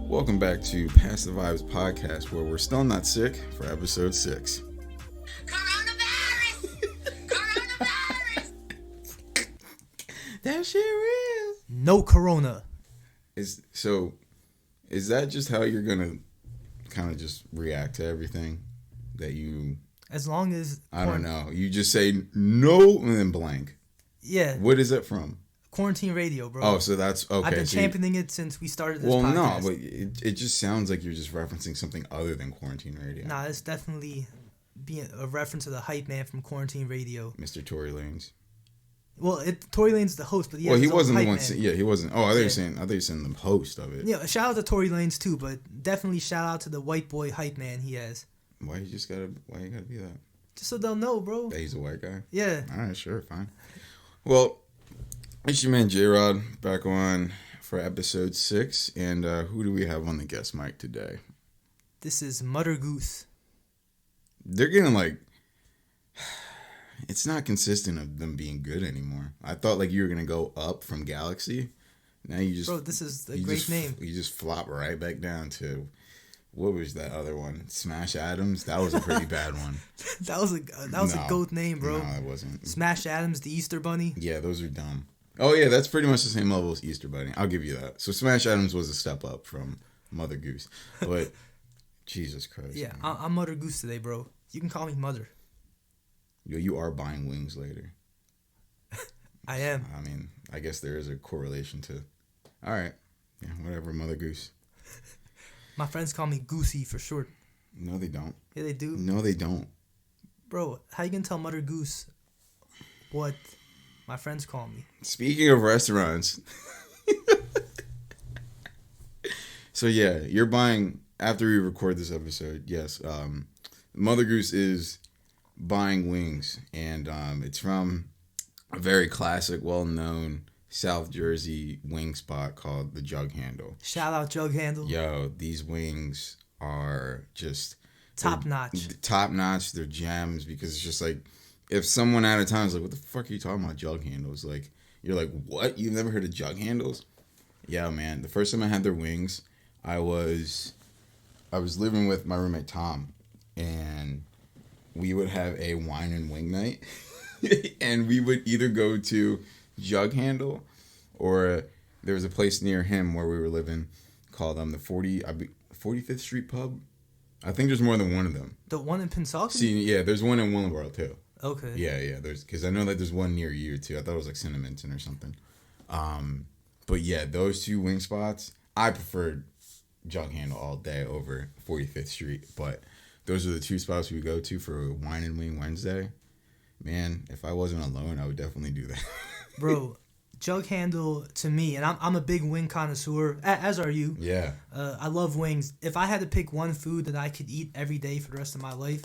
Welcome back to Pass the Vibes podcast, where we're still not sick for episode 6. Coronavirus! Coronavirus! That shit real. No corona. Is that just how you're gonna kind of just react to everything that you? As long as I don't know. You just say no and then blank. Yeah. What is it from? Quarantine radio, bro. Oh, so that's okay. I've been so championing it since we started this well, podcast. no, but it just sounds like you're just referencing something other than quarantine radio. Nah, it's definitely being a reference to the hype man from Quarantine Radio. Mr. Tory Lanez. Well, Tory Lanez the host, but He wasn't the one. Man. Yeah, he wasn't. Oh, I thought you were saying the host of it. Yeah, shout out to Tory Lanez too, but definitely shout out to the white boy hype man he has. Why you gotta be that? Just so they'll know, bro. That he's a white guy? Yeah. All right, sure, fine. Well, it's your man J-Rod back on for episode 6. And who do we have on the guest mic today? This is Mother Goose. They're getting like... It's not consistent of them being good anymore. I thought like you were going to go up from Galaxy. Now you just... Bro, this is a great name. You just flop right back down to... What was that other one? Smash Adams? That was a pretty bad one. That was a goat name, bro. No, it wasn't. Smash Adams, the Easter Bunny. Yeah, those are dumb. Oh, yeah, that's pretty much the same level as Easter Bunny. I'll give you that. So Smash Adams was a step up from Mother Goose. But, Jesus Christ. Yeah, I'm Mother Goose today, bro. You can call me Mother. Yo, you are buying wings later. I am. I mean, I guess there is a correlation to... All right. Yeah, whatever, Mother Goose. My friends call me Goosey for short. No, they don't. Yeah, they do. No, they don't. Bro, how you gonna tell Mother Goose what my friends call me? Speaking of restaurants... So, yeah, you're buying... After we record this episode, yes, Mother Goose is buying wings. And it's from a very classic, well-known... South Jersey wing spot called the Jug Handle. Shout out Jug Handle. Yo, these wings are just top notch. Top notch. They're gems because it's just like if someone out of town is like, "What the fuck are you talking about Jug Handles?" Like you're like, "What? You've never heard of Jug Handles?" Yeah, man. The first time I had their wings, I was living with my roommate Tom, and we would have a wine and wing night, and we would either go to Jug Handle, or there was a place near him where we were living called the 45th Street Pub. I think there's more than one of them. The one in Pensacola? See, yeah, there's one in Willowboro too. Okay. Yeah, there's because I know that there's one near you too. I thought it was like Cinnaminton or something. But yeah, those two wing spots, I preferred Jug Handle all day over 45th Street. But those are the two spots we go to for Wine and Wing Wednesday. Man, if I wasn't alone, I would definitely do that. Bro, Jug Handle to me, and I'm a big wing connoisseur, as are you. Yeah. I love wings. If I had to pick one food that I could eat every day for the rest of my life,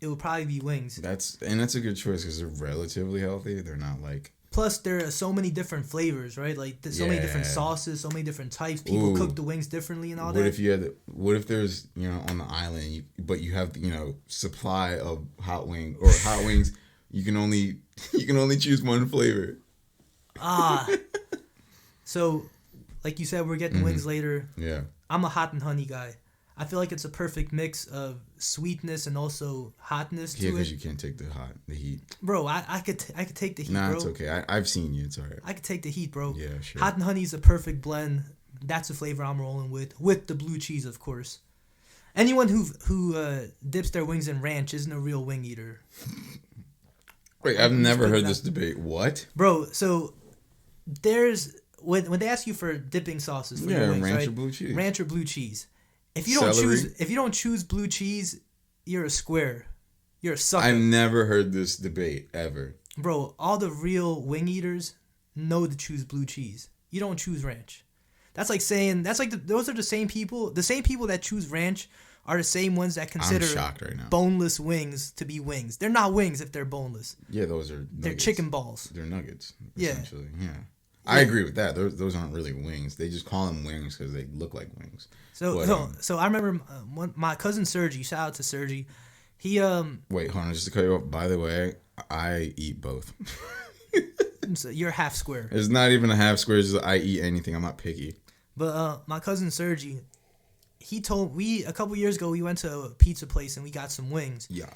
it would probably be wings. That's a good choice because they're relatively healthy. They're not like... Plus, there are so many different flavors, right? Like, there's so many different sauces, so many different types. People cook the wings differently and all that. What if there's, on the island, but you have, supply of hot wings, you can only choose one flavor. So, like you said, we're getting wings later. Yeah. I'm a hot and honey guy. I feel like it's a perfect mix of sweetness and also hotness to it. Yeah, because you can't take the heat. Bro, I could take the heat, nah, bro. It's okay. I've seen you. It's all right. I could take the heat, bro. Yeah, sure. Hot and honey is a perfect blend. That's the flavor I'm rolling with the blue cheese, of course. Anyone who dips their wings in ranch isn't a real wing eater. Wait, I've never heard this debate. What? Bro, so there's when they ask you for dipping sauces for your wings, ranch right? or blue cheese. Ranch or blue cheese. If you don't choose blue cheese, you're a square. You're a sucker. I've never heard this debate ever. Bro, all the real wing eaters know to choose blue cheese. You don't choose ranch. That's like saying those are the same people. The same people that choose ranch are the same ones that consider right boneless wings to be wings. They're not wings if they're boneless. Yeah, those are nuggets. They're chicken balls. They're nuggets, Yeah. essentially. Yeah. I agree with that. Those aren't really wings. They just call them wings because they look like wings. So I remember my cousin Sergi. Shout out to Sergi. He Wait, hold on, just to cut you off. By the way, I eat both. So you're half square. It's not even a half square. It's just I eat anything. I'm not picky. But my cousin Sergi, he told a couple years ago we went to a pizza place and we got some wings. Yeah.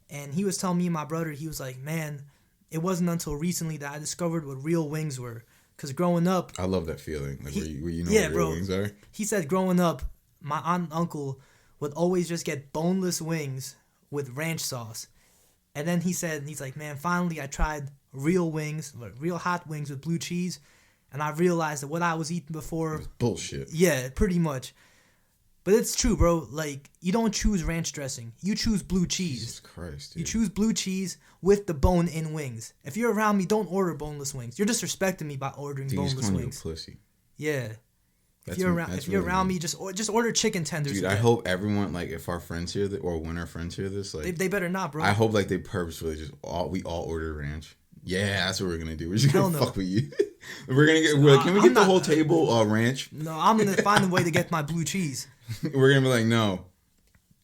And he was telling me and my brother, he was like, man, it wasn't until recently that I discovered what real wings were. Because growing up, I love that feeling, like where you know yeah, what real bro. wings are. He said growing up, my aunt and uncle would always just get boneless wings with ranch sauce. And then he's like, man, finally I tried real wings, like real hot wings with blue cheese. And I realized that what I was eating before, Bullshit. yeah, pretty much. But it's true, bro. Like, you don't choose ranch dressing. You choose blue cheese. Jesus Christ, dude. You choose blue cheese with the bone-in wings. If you're around me, don't order boneless wings. You're disrespecting me by ordering Dude, he's boneless calling wings. you a pussy. Yeah. That's If you're really around mean. me, just order chicken tenders. Dude, I hope everyone, like, if our friends hear this, or when our friends hear this, like, they better not, bro. I hope, like, they purposefully we all order ranch. Yeah, that's what we're gonna do. We're just gonna Hell no. fuck with you. We're like, can we get the whole table ranch? No, I'm gonna find a way to get my blue cheese. We're gonna be like, no,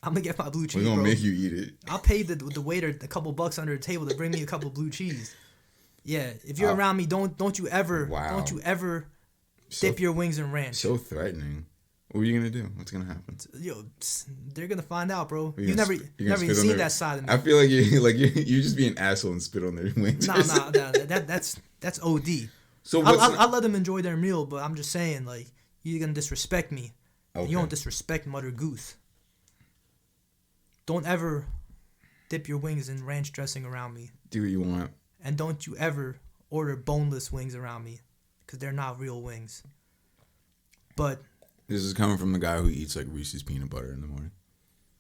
I'm gonna get my blue cheese. we're gonna bro. make you eat it. I'll pay the waiter a couple bucks under the table to bring me a couple blue cheese. Yeah, if you're around me, don't you ever dip your wings in ranch. So threatening. What are you gonna do? What's gonna happen? Yo, they're gonna find out, bro. You're You gonna never sp- you're gonna even spit on seen their- that side of me. I feel like you just be an asshole and spit on their wings. Nah, that's OD. So I'll let them enjoy their meal, but I'm just saying, like, you're gonna disrespect me. Okay. You don't disrespect Mother Goose. Don't ever dip your wings in ranch dressing around me. Do what you want. And don't you ever order boneless wings around me, because they're not real wings. But This is coming from the guy who eats like Reese's peanut butter in the morning.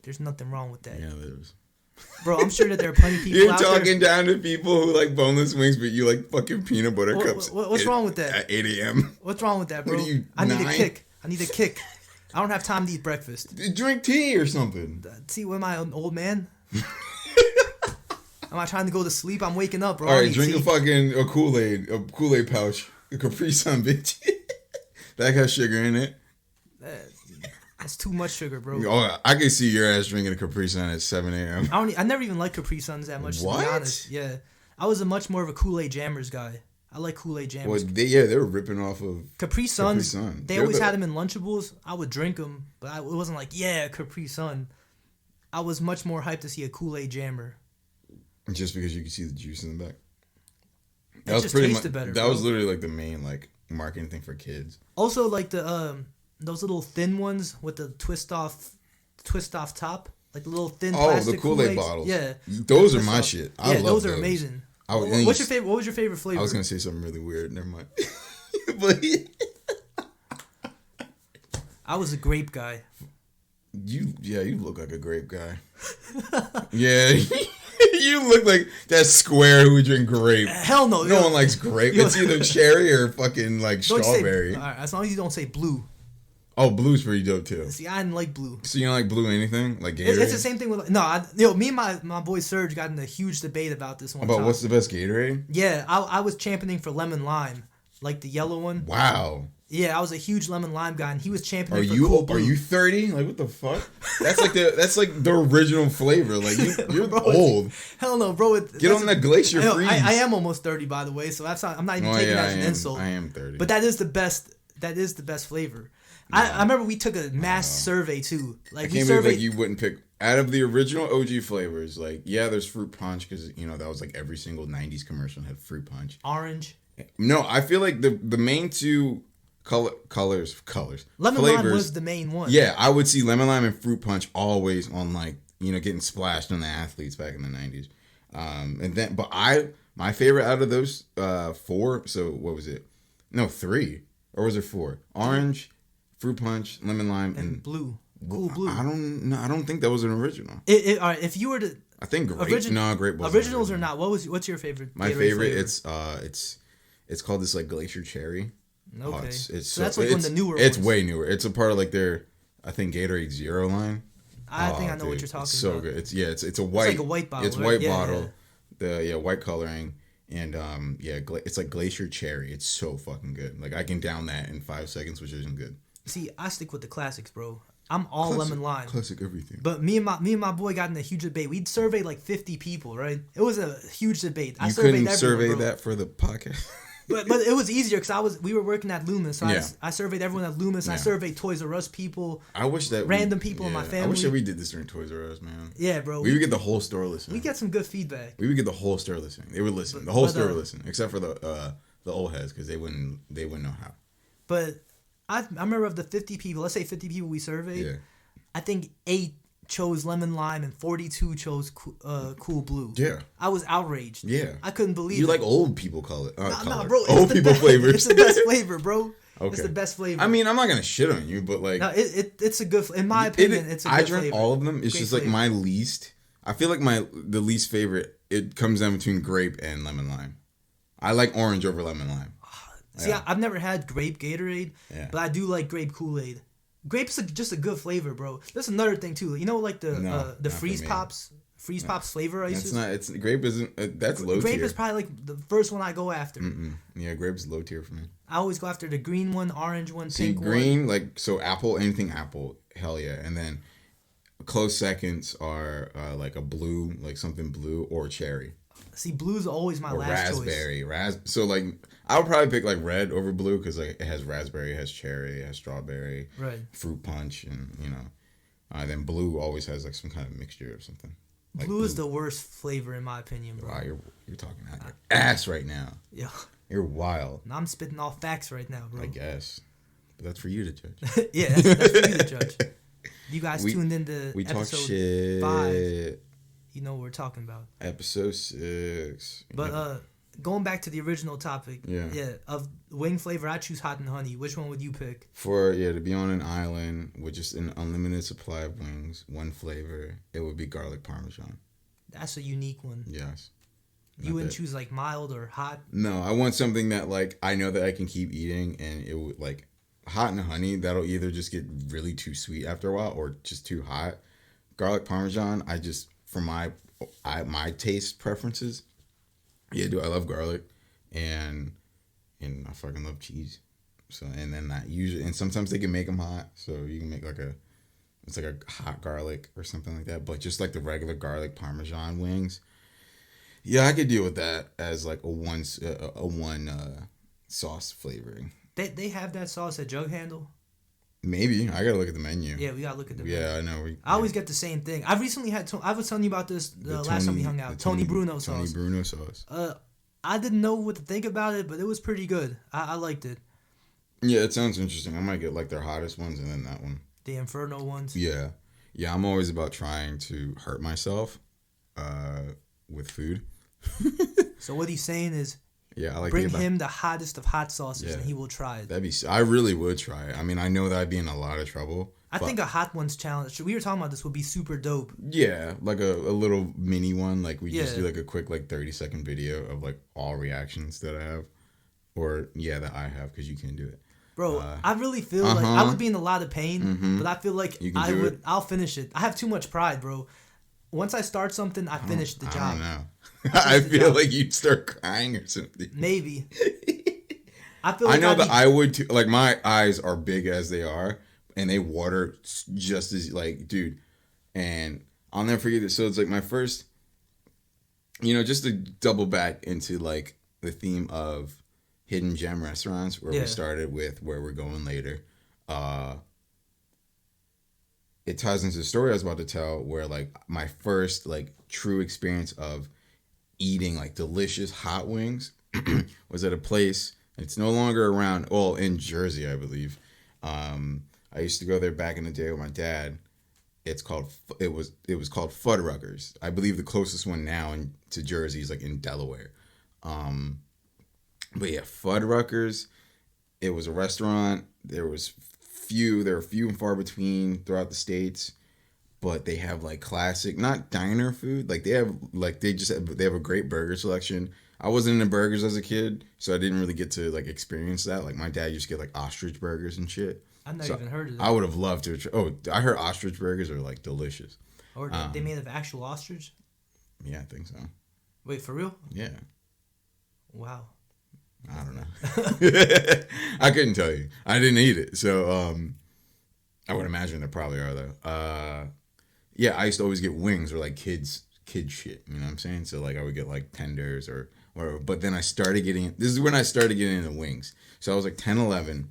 there's nothing wrong with that. Yeah, there is. Bro, I'm sure that there are plenty of people You're out talking there. down to people who like boneless wings, but you like fucking peanut butter cups. What's wrong with that? At 8 a.m. What's wrong with that, bro? What are you, I need a 9? kick. I need a kick. I don't have time to eat breakfast. Drink tea or something. See, what am I, an old man? Am I trying to go to sleep? I'm waking up, bro. All I right, need drink tea. a Kool-Aid pouch, a Capri Sun, bitch. That got sugar in it. That's too much sugar, bro. Oh, I can see your ass drinking a Capri Sun at 7 a.m. I never even liked Capri Suns that much, to What? be honest. Yeah. I was a much more of a Kool-Aid Jammers guy. I like Kool-Aid Jammers. Well, they were ripping off of Capri Suns, Sun. they They're always the- had them in Lunchables. I would drink them, but it wasn't like, yeah, Capri Sun. I was much more hyped to see a Kool-Aid Jammer. just because you could see the juice in the back. It just tasted better, That bro. was literally like the main like marketing thing for kids. Also, like those little thin ones with the twist off top, like the little thin. Oh, the plastic Kool-Aid Kool-Aids. bottles. Yeah, Those are Twist my off. shit. Yeah, I love those are amazing. What's your favorite? What was your favorite flavor? I was gonna say something really weird. Never mind. But I was a grape guy. you look like a grape guy. Yeah, you look like that square who would drink grape. Hell no. No yo. one likes grape. Yo. It's either cherry or fucking like Don't say- strawberry. all right, as long as you don't say blue. Oh, blue's pretty dope too. See, I didn't like blue. So you don't like blue anything? Like Gatorade? It's the same thing with me and my boy Serge got in a huge debate about this one About time. what's the best Gatorade? Yeah, I was championing for lemon lime, like the yellow one. Wow. Yeah, I was a huge lemon lime guy, and he was championing Are for you cold blue. are you 30? Like what the fuck? That's like the original flavor. Like you're Bro, old. Hell no, bro. Get on the glacier I, freeze. I am almost 30, by the way, so I'm not even Oh, taking yeah, that as an insult. I am 30. But that is the best. That is the best flavor. I remember we took a mass survey too. Like I we can't surveyed. believe like you wouldn't pick out of the original OG flavors. Like there's fruit punch because that was like every single '90s commercial had fruit punch. Orange. No, I feel like the main two colors Lemon flavors, lime was the main one. Yeah, I would see lemon lime and fruit punch always on like getting splashed on the athletes back in the '90s. And then my favorite out of those 4. So what was it? No, 3 or was it 4? Orange, fruit punch, lemon lime, and blue. Cool blue. I don't think that was an original. All right, if you were to I think grape. Grape wasn't originals original. or not, what's your favorite? My Gatorade favorite, flavor? it's called this like glacier cherry. Okay. It's so that's like one of the newer It's ones. way newer. It's a part of like their, I think Gatorade Zero line. I think I know what dude, you're talking it's so about. good. It's a white. like a white bottle, It's right? white Yeah, bottle. The white coloring and it's like glacier cherry. It's so fucking good. Like I can down that in 5 seconds, which isn't good. See, I stick with the classics, bro. I'm all lemon lime. Classic everything. But me and my boy got in a huge debate. We'd surveyed like 50 people, right? It was a huge debate. I You surveyed couldn't everyone, survey bro. that for the podcast. But it was easier because we were working at Loomis, so Yeah. I surveyed everyone at Loomis. I Yeah. surveyed Toys R Us people. I wish that Random people in my I wish family. that we did this during Toys R Us, man. Yeah, bro. We would get the whole store listening. We get some good feedback. We would get the whole store listening. They would listen. The whole But, store would listen, except for the old heads because they wouldn't know how. But I remember of the 50 people, let's say 50 people we surveyed, Yeah. I think 8 chose lemon lime and 42 chose cool blue. Yeah. I was outraged. Yeah. I couldn't believe You it. like old people color. Nah, bro. Old the people best, flavors. It's the best flavor, bro. It's Okay. the best flavor. I mean, I'm not gonna shit on you, but like, no, it's a good. In my opinion, it's a good I drank flavor. all of them. It's Great just like flavor. my least. I feel like the least favorite. It comes down between grape and lemon lime. I like orange over lemon lime. See, Yeah. I've never had grape Gatorade, Yeah. but I do like grape Kool-Aid. Grape's just a good flavor, bro. That's another thing too. You know, like the not for freeze me. pops flavor ices. It's not. It's grape isn't. That's low Grape tier. is probably like the first one I go after. Yeah, grape's low tier for me. I always go after the green one, orange one, See, pink green, like, so apple, anything apple, hell yeah. And then close seconds are like a blue, like something blue, or cherry. one. See, blue's always my Or last raspberry. So, like, I would probably pick, like, red over blue because, like, it has raspberry, it has cherry, it has strawberry, choice. Right. fruit punch, and, you know. Then blue always has, like, some kind of mixture or something. Like Blue is the worst flavor in my opinion, bro. Wow, you're talking out your ass right now. Yeah. You're wild, I'm spitting off facts right now, bro. I guess. But that's for you to judge. Yeah, that's for you to judge. You guys tuned into We talk episode shit. 5. You know what we're talking about. Episode 6. But going back to the original topic, Yeah. of wing flavor, I choose hot and honey. Which one would you pick? To be on an island with just an unlimited supply of wings, one flavor, it would be garlic parmesan. That's a unique one. Yes. You wouldn't choose like mild or hot. No, I want something that, like, I know that I can keep eating, and it would, like, hot and honey, that'll either just get really too sweet after a while or just too hot. Garlic parmesan, I just, for my taste preferences, I love garlic, and I fucking love cheese. So, and then that usually, and sometimes they can make them hot, so you can make it's like a hot garlic or something like that, but just like the regular garlic parmesan wings. Yeah, I could deal with that as like a one sauce flavoring. They have that sauce at Jug Handle. Maybe I gotta look at the menu. Yeah, we gotta look at the menu. Yeah, I know. I always get the same thing. I recently had. I was telling you about this last time we hung out. Tony Bruno sauce. Tony Bruno sauce. I didn't know what to think about it, but it was pretty good. I liked it. Yeah, it sounds interesting. I might get like their hottest ones and then that one. The Inferno ones. Yeah. I'm always about trying to hurt myself, with food. So what he's saying is, Yeah, I like bring him the hottest of hot sauces, and he will try it. I really would try it. I mean, I know that I'd be in a lot of trouble. I think a hot ones challenge. We were talking about this would be super dope. Yeah, like a little mini one. Like we just Yeah. do like a quick 30-second video of like all reactions that I have, or that I have because you can't do it. Bro, I really feel like I would be in a lot of pain, Mm-hmm. but I feel like I'll finish it. I have too much pride, bro. Once I start something, I finish the job. I don't know. I feel like you'd start crying or something. Maybe. I feel like I know that I would too. Like my eyes are big as they are, and they water just as like, dude. And I'll never forget this. So it's like my first, just to double back into like the theme of hidden gem restaurants where we started with where we're going later. It ties into the story I was about to tell where like my first like true experience of eating like delicious hot wings was at a place. It's no longer around. Well, in Jersey, I believe. I used to go there back in the day with my dad. It was called Fuddruckers. I believe the closest one now to Jersey is like in Delaware. But yeah, Fuddruckers. It was a restaurant. There were few and far between throughout the states, but they have like classic, not diner food. Like they have a great burger selection. I wasn't into burgers as a kid, so I didn't really get to like experience that. Like my dad used to get like ostrich burgers and shit. I've never even heard of that. I would have loved to. I heard ostrich burgers are like delicious. Or they made of actual ostrich? Yeah, I think so. Wait, for real? Yeah. Wow. I don't know. I couldn't tell you. I didn't eat it. So I would imagine there probably are though. Yeah, I used to always get wings or like kid shit, you know what I'm saying? So like I would get like tenders or whatever. But then I started getting, this is when I started getting into wings. So I was like 10, 11,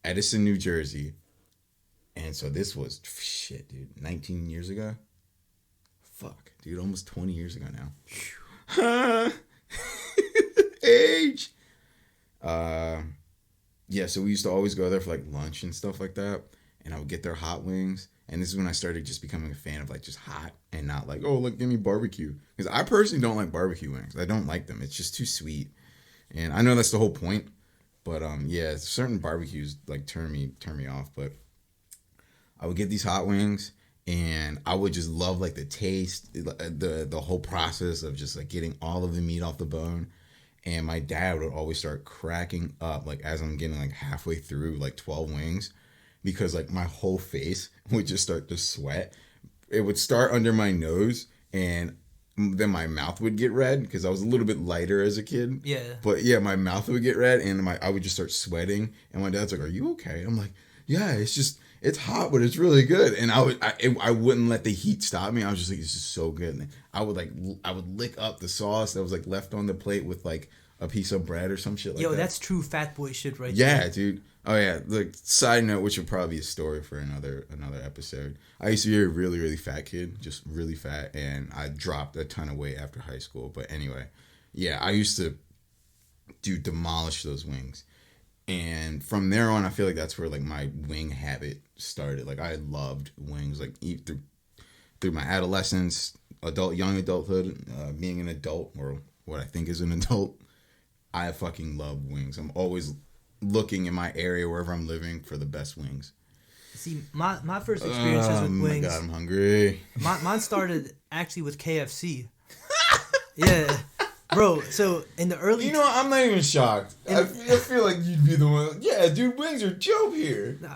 Edison, New Jersey. And so this was, shit, dude, 19 years ago? Fuck, dude, almost 20 years ago now. Age! Yeah, so we used to always go there for like lunch and stuff like that. And I would get their hot wings. And this is when I started just becoming a fan of like just hot and not like, oh, look, give me barbecue. Because I personally don't like barbecue wings. I don't like them. It's just too sweet. And I know that's the whole point. But yeah, certain barbecues like turn me off. But I would get these hot wings and I would just love like the taste, the whole process of just like getting all of the meat off the bone. And my dad would always start cracking up like as I'm getting like halfway through like 12 wings. Because like my whole face would just start to sweat. It would start under my nose and then my mouth would get red because I was a little bit lighter as a kid. Yeah. But yeah, my mouth would get red and I would just start sweating. And my dad's like, "Are you okay?" I'm like, "Yeah, it's hot, but it's really good." And I wouldn't let the heat stop me. I was just like, "This is so good." And I would lick up the sauce that was like left on the plate with like a piece of bread or some shit like that. Yo, that's true fat boy shit right there. there. Yeah, dude. Oh yeah, like side note, which would probably be a story for another episode. I used to be a really, really fat kid, just really fat, and I dropped a ton of weight after high school. But anyway, yeah, I used to demolish those wings. And from there on, I feel like that's where like my wing habit started. Like I loved wings, like through my adolescence, young adulthood, being an adult or what I think is an adult. I fucking love wings. I'm always looking in my area wherever I'm living for the best wings. See, my first experiences with wings. Oh my god, I'm hungry. Mine started actually with KFC. Yeah, bro. So in the early, you know, I'm not even shocked. I feel like you'd be the one. Yeah, dude, wings are dope here. Nah,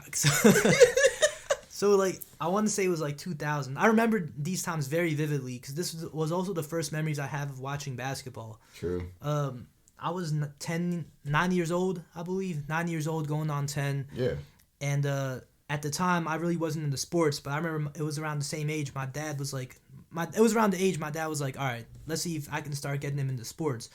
so like I want to say it was like 2000. I remember these times very vividly because this was also the first memories I have of watching basketball. True. I was 9 years old, I believe. 9 years old, going on 10. Yeah. And at the time, I really wasn't into sports, but I remember it was around the same age. My dad was like, it was around the age my dad was like, all right, let's see if I can start getting him into sports.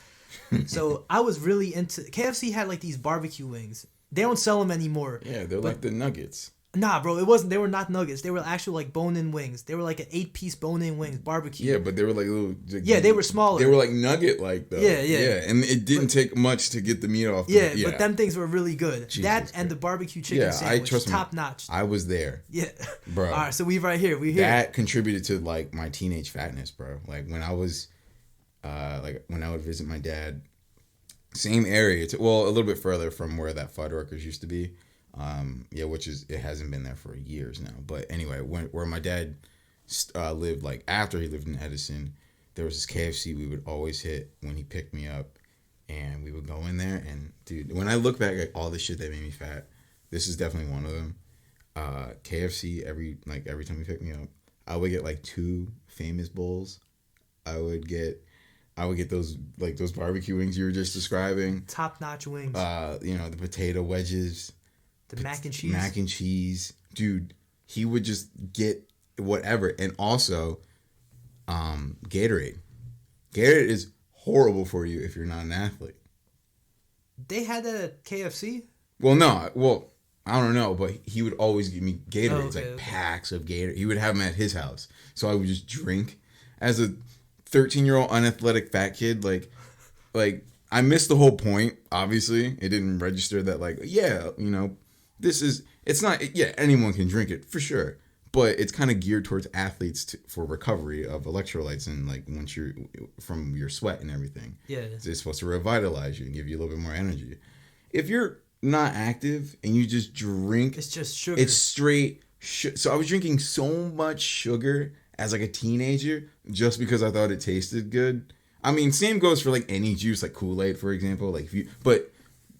So I was really into, KFC had like these barbecue wings. They don't sell them anymore. Yeah, they're like the nuggets. Nah, bro, it wasn't. They were not nuggets. They were actual like bone-in wings. They were like an 8-piece bone-in wings, barbecue. Yeah, but they were like little. Yeah, they were smaller. They were like nugget-like though. Yeah. And it didn't take much to get the meat off. Yeah, but them things were really good. Jesus that Christ. and the barbecue chicken sandwich, trust me, top notch. I was there. Yeah, bro. All right, so we right here. We here. That contributed to like my teenage fatness, bro. Like when I was, when I would visit my dad, same area. A little bit further from where that Fuddruckers used to be. It hasn't been there for years now. But anyway, where my dad lived, like after he lived in Edison, there was this KFC we would always hit when he picked me up, and we would go in there. And dude, when I look back at all the shit that made me fat, this is definitely one of them. KFC every time he picked me up, I would get like 2 famous bowls. I would get those barbecue wings you were just describing. Top notch wings. The potato wedges. The mac and cheese. Mac and cheese. Dude, he would just get whatever. And also, Gatorade. Gatorade is horrible for you if you're not an athlete. They had that at KFC? Well, no. Well, I don't know, but he would always give me Gatorades, okay. packs of Gatorade. He would have them at his house. So I would just drink. As a 13-year-old unathletic fat kid, like I missed the whole point, obviously. It didn't register that, anyone can drink it, for sure. But it's kind of geared towards athletes for recovery of electrolytes and, once you're, from your sweat and everything. Yeah. It's supposed to revitalize you and give you a little bit more energy. If you're not active and you just drink... It's just sugar. It's straight... So I was drinking so much sugar as, a teenager just because I thought it tasted good. I mean, same goes for any juice, like Kool-Aid, for example. But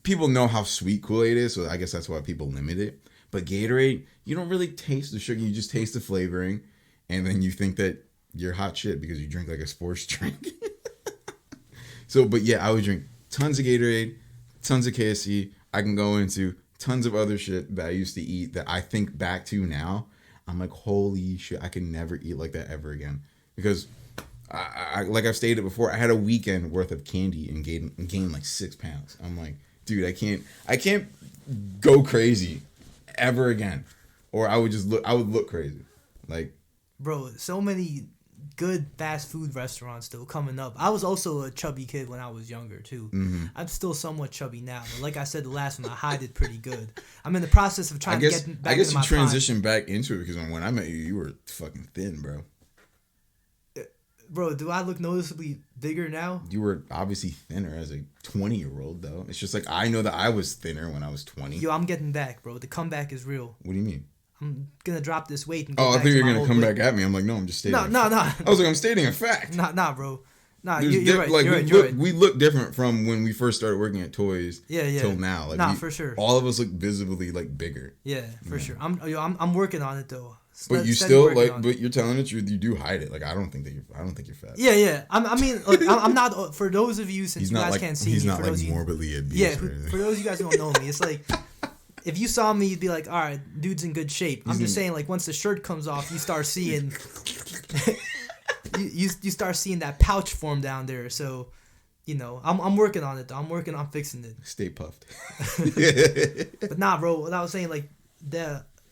people know how sweet Kool-Aid is, so I guess that's why people limit it. But Gatorade, you don't really taste the sugar; you just taste the flavoring, and then you think that you're hot shit because you drink a sports drink. But yeah, I would drink tons of Gatorade, tons of KFC. I can go into tons of other shit that I used to eat that I think back to now. I'm like, holy shit, I can never eat like that ever again because Like I've stated before, I had a weekend worth of candy and gained like 6 pounds. I'm like, dude, I can't go crazy ever again, or I would look crazy. Like, Bro, so many good fast food restaurants still coming up. I was also a chubby kid when I was younger too. I'm still somewhat chubby now, but like I said, the last one I hid it pretty good. I'm in the process of trying to get back into my you transitioned back into it because when I met you, you were fucking thin, bro. Bro, do I look noticeably bigger now? You were obviously thinner as a 20-year-old, though. It's just like I know that I was thinner when I was 20. Yo, I'm getting back, bro. The comeback is real. What do you mean? I'm gonna drop this weight and go I back thought you to were my gonna old come weight. back at me. I'm like, no, I'm just stating. No. I was like, I'm stating a fact. Nah, bro. Nah, There's you're right. Like you're right. we look different from when we first started working at Toys. Yeah. Till now. Like, Nah, for sure. All of us look visibly like bigger. Yeah, for sure. I'm working on it though. But you Steady still working like, on but it. you're telling the truth. You do hide it. Like I don't think you're fat. Yeah. I mean, like, I'm not. For those of you, since He's you not guys like can't see he's me, not for like those of you, morbidly obese. yeah, or anything. for those of you guys who don't know me, it's like if you saw me, you'd be like, all right, dude's in good shape. I'm just saying, like once the shirt comes off, you start seeing, you start seeing that pouch form down there. So, you know, I'm working on it though. I'm working on fixing it. Stay puffed. But nah, bro. What I was saying, like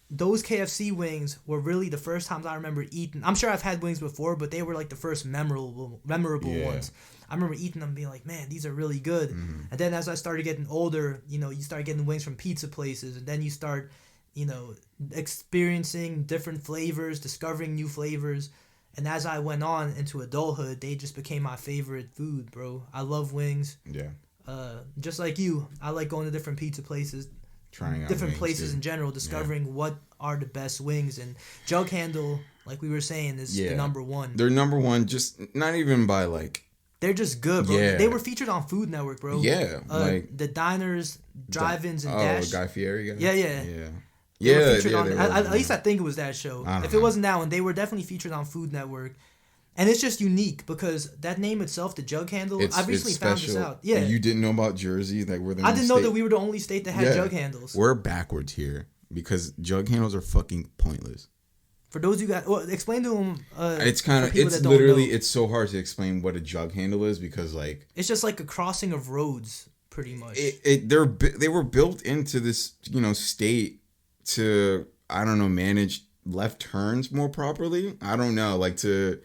those KFC wings were really the first times I remember eating. I'm sure I've had wings before, but they were like the first memorable Yeah. ones. I remember eating them, being like, man, these are really good. And then as I started getting older, you know, you start getting wings from pizza places, and then you start, you know, experiencing different flavors, discovering new flavors. And as I went on into adulthood, they just became my favorite food, bro. I love wings. Yeah. Just like you, I like going to different pizza places, Trying out different wings, places dude. in general, discovering what are the best wings. And Jug Handle, like we were saying, is the number one. They're number one, just not even by like. They're just good, bro. Yeah. They were featured on Food Network, bro. Yeah, like the diners, drive-ins, and Dash. Guy Fieri guy. Yeah. Yeah. They were Yeah, featured yeah, on, they were, at least I think it was that show. I don't If it know. wasn't that one, they were definitely featured on Food Network. And it's just unique because that name itself, the Jug Handle, I recently found this out. Yeah. And you didn't know about Jersey? Like we're the I only didn't know state- that we were the only state that had jug handles. We're backwards here because jug handles are fucking pointless. For those of you guys, well, explain to them. It's kind of, it's literally, it's so hard to explain what a jug handle is because like it's just like a crossing of roads, pretty much. they were built into this, you know, state to, I don't know, manage left turns more properly. I don't know, like to,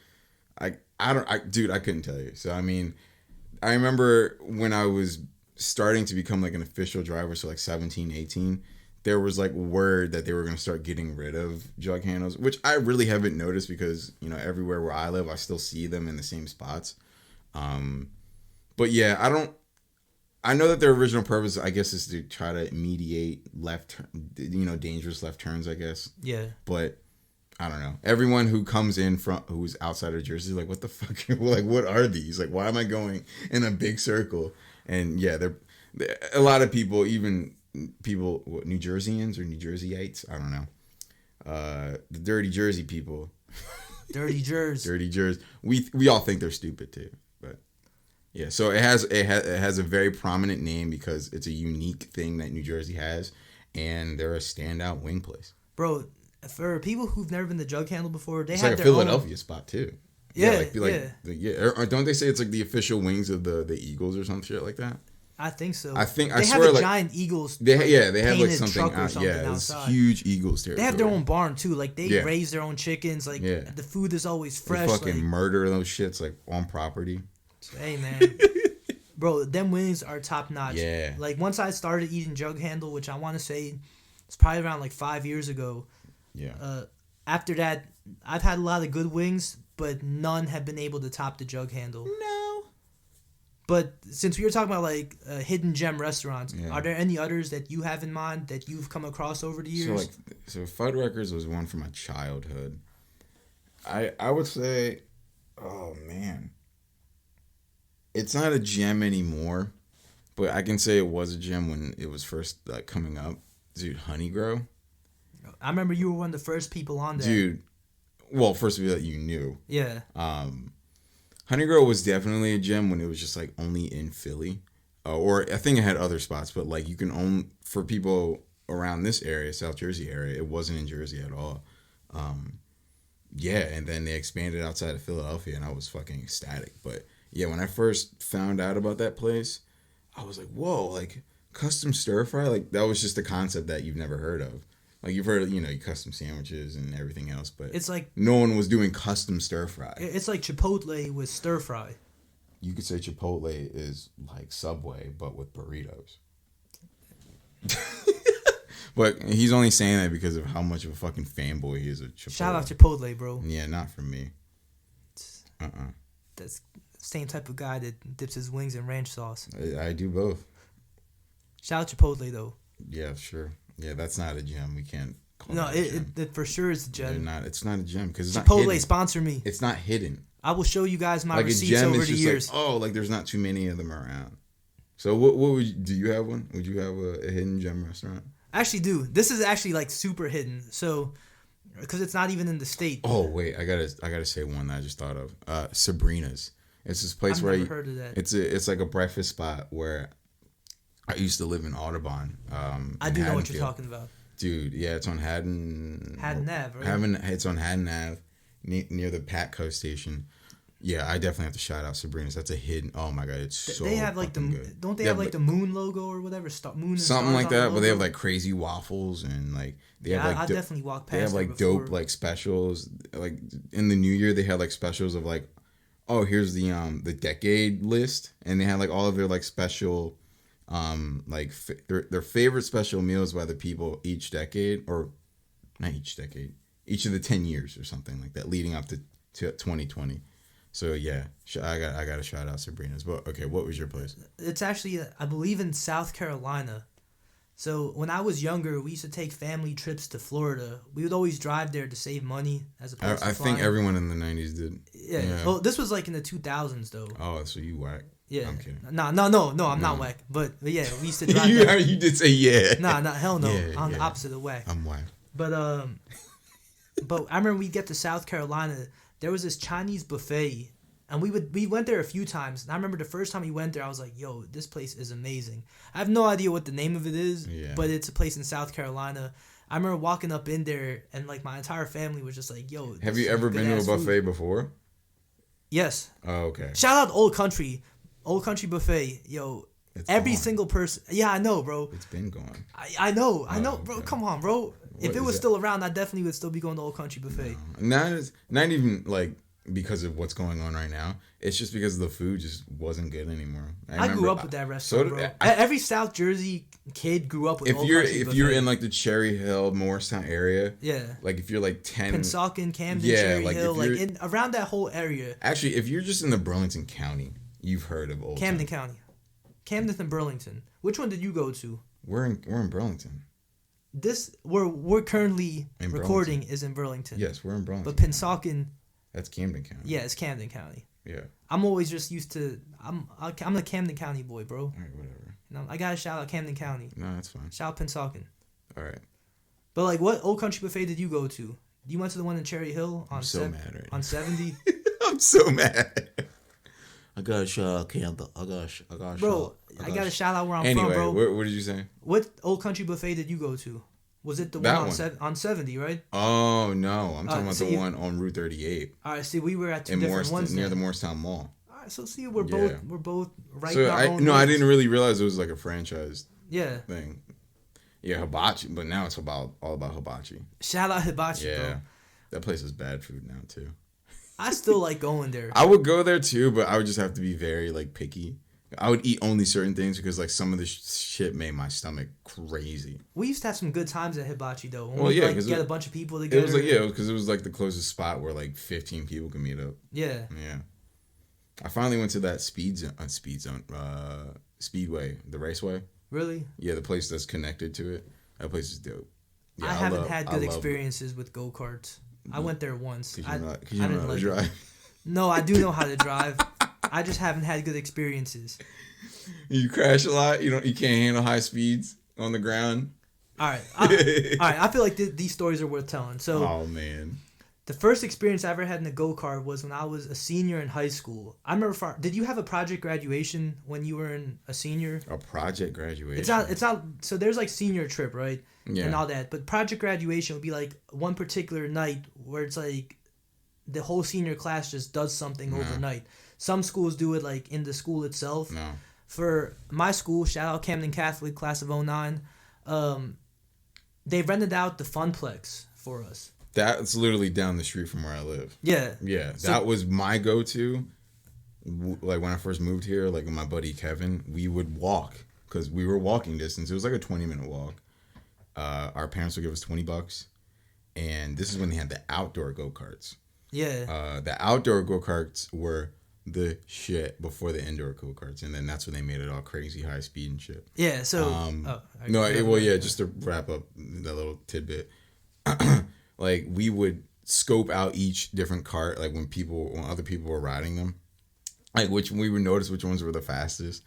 dude, I couldn't tell you. So I mean, I remember when I was starting to become like an official driver, so like 17, 18, there was like word that they were going to start getting rid of jug handles, which I really haven't noticed because, you know, everywhere where I live, I still see them in the same spots. But yeah, I know that their original purpose, I guess, is to try to mediate dangerous left turns, I guess. Yeah. But I don't know. Everyone who comes in from who's outside of Jersey, like, what the fuck? Like, what are these? Like, why am I going in a big circle? And yeah, they're a lot of people, even people, what, New Jerseyans or New Jerseyites, I don't know. The dirty Jersey people. Dirty Jersey. Dirty Jersey. We all think they're stupid too, but yeah. So it has a very prominent name because it's a unique thing that New Jersey has, and they're a standout wing place. Bro, for people who've never been to Jug Handle before, they It's have like a their Philadelphia spot too. Yeah, Or don't they say it's like the official wings of the Eagles or some shit like that? I think so. I they swear, have a like, giant Eagles. They have like painted something truck or out. something Yeah, it's outside. huge Eagles territory. They have their own barn too. Like they Yeah. raise their own chickens. Like the food is always fresh. They fucking like, murder those shits like on property. hey man, bro, them wings are top notch. Yeah. Like once I started eating Jug Handle, which I want to say it's probably around like 5 years ago. Yeah. After that, I've had a lot of good wings, but none have been able to top the Jug Handle. No. But since we were talking about like hidden gem restaurants, Yeah. are there any others that you have in mind that you've come across over the years? So Fuddruckers was one from my childhood. I would say, oh man, it's not a gem anymore, but I can say it was a gem when it was first coming up. Dude, Honey Grow. I remember you were one of the first people on there. Dude, well, first of all, that you knew. Yeah. Honey Grow was definitely a gem when it was just like only in Philly, or I think it had other spots, but like you can own for people around this area, South Jersey area, it wasn't in Jersey at all. Yeah, and then they expanded outside of Philadelphia, and I was fucking ecstatic. But yeah, when I first found out about that place, I was like, whoa, like custom stir fry? Like that was just a concept that you've never heard of. Like you've heard of, custom sandwiches and everything else, but It's like no one was doing custom stir fry. it's like Chipotle with stir fry. You could say Chipotle is like Subway, but with burritos. But he's only saying that because of how much of a fucking fanboy he is of Chipotle. Shout out Chipotle, bro. Yeah, not for me. That's the same type of guy that dips his wings in ranch sauce. I do both. Shout out Chipotle though. Yeah, sure. Yeah, that's not a gem. We can't call No, it a gem. it for sure is a They're gem. not. It's not a gem because it's not Chipotle hidden. sponsor me. It's not hidden. I will show you guys my Like a receipts gem over is the just years. like there's not too many of them around. So what would do you have one? Would you have a hidden gem restaurant? I actually do. This is actually like super hidden. So, because it's not even in the state. Oh wait, I gotta say one that I just thought of. Sabrina's. It's this place I've where never heard of that. It's like a breakfast spot where I used to live in Audubon. I in do know what you're Haddonfield. talking about. Dude, yeah, it's on Haddon Ave, right? It's on Haddon Ave near the Patco station. Yeah, I definitely have to shout out Sabrina's. That's a hidden. Oh my god, it's so. They have like good. don't they have like the moon logo or whatever? Moon and something stars like on the that, but they have logo? like crazy waffles and like they Yeah, have like I definitely walked past. they have there like before. dope like specials. Like in the new year, they had like specials of like, oh, here's the decade list, and they had like all of their like special, like their favorite special meals by the people each decade, or not each decade, each of the 10 years or something like that, leading up to 2020. So yeah, I got to shout out Sabrina's. But okay, what was your place? It's actually I believe in South Carolina. So when I was younger, we used to take family trips to Florida. We would always drive there to save money as opposed to I flying. think everyone in the 90s did. Yeah. Well, this was like in the 2000s though. Oh, so you whack. Yeah. I'm kidding. No, I'm not whack. But yeah, we used to drive. you did say yeah. Nah, hell no. Yeah, I'm yeah. the opposite of whack. I'm whack. But I remember we'd get to South Carolina. There was this Chinese buffet, and we went there a few times. And I remember the first time we went there, I was like, "Yo, this place is amazing." I have no idea what the name of it is, but it's a place in South Carolina. I remember walking up in there, and like my entire family was just like, "Yo." Have you ever been to a buffet before? Yes. Oh, okay. Shout out Old Country Buffet. Yo, It's every gone. single person. Yeah, I know, bro. It's been gone. I know, bro. okay. Come on, bro. If What it is was it? still around, I definitely would still be going to Old Country Buffet. Not even like because of what's going on right now. It's just because the food just wasn't good anymore. I grew up with that restaurant, so bro. did I. Every South Jersey kid grew up with If Old you're Country if you're Buffet. in like the Cherry Hill, Morristown area, Yeah. like if you're like 10, Pennsauken, Camden, Yeah, Cherry like, Hill, if like you're- in around that whole area. actually, if you're just in the Burlington County, you've heard of Old Camden Town. County. Camden and Burlington. Which one did you go to? We're in Burlington. This we're currently In recording Burlington. is in Burlington. Yes, we're in Burlington. But Pennsauken, That's Camden County. yeah, it's Camden County. Yeah. I'm always just used to I'm the Camden County boy, bro. All right, whatever. I gotta shout out Camden County. No, that's fine. Shout out Pennsauken. All right. But like, what Old Country Buffet did you go to? You went to the one in Cherry Hill on I'm so mad right now. on 70. I'm so mad. I gotta shout out Camden. I gotta Bro, I gotta shout out where I'm Anyway, from, bro. what did you say? What Old Country Buffet did you go to? Was it the That one one. on 70, right? Oh no, I'm talking about so the you- one on Route 38 All right, see, we were at two in different Morristown, ones near then. the Morristown Mall. All right, so see, we're Yeah. both right. So in our own I ways. didn't really realize it was like a franchise Yeah, thing. Yeah, hibachi, but now it's all about hibachi. shout out Hibachi, Yeah, bro. that place is bad food now too. I still like going there. I would go there too, but I would just have to be very like picky. I would eat only certain things because like some of the shit made my stomach crazy. We used to have some good times at Hibachi though. When Well, we yeah, like 'cause get it- a bunch of people together. It was like because it was like the closest spot where like 15 people could meet up. Yeah. Yeah, I finally went to that Speedway, the raceway. Really? Yeah, the place that's connected to it. That place is dope. Yeah, I haven't had I good love- experiences with go karts. I went there once. Cause I you know didn't how to like it. drive. No, I do know how to drive. I just haven't had good experiences. You crash a lot. You can't handle high speeds on the ground. All right. I feel like these stories are worth telling. So Oh man. the first experience I ever had in a go kart was when I was a senior in high school. I remember. Did you have a project graduation when you were a senior? A project graduation. It's not. So there's like senior trip, right? Yeah. And all that. But project graduation would be like one particular night where it's like the whole senior class just does something No. overnight. Some schools do it like in the school itself. No. For my school, shout out Camden Catholic, class of 09, they rented out the Funplex for us. That's literally down the street from where I live. Yeah. Yeah, So- that was my go-to. Like when I first moved here, like with my buddy Kevin, we would walk because we were walking distance. It was like a 20-minute walk. Our parents would give us $20, and this is when they had the outdoor go-karts. Yeah. The outdoor go-karts were the shit before the indoor go-karts, and then that's when they made it all crazy high speed and shit. Yeah. So. Just to wrap up that little tidbit, like we would scope out each different cart, like when other people were riding them, like we would notice which ones were the fastest,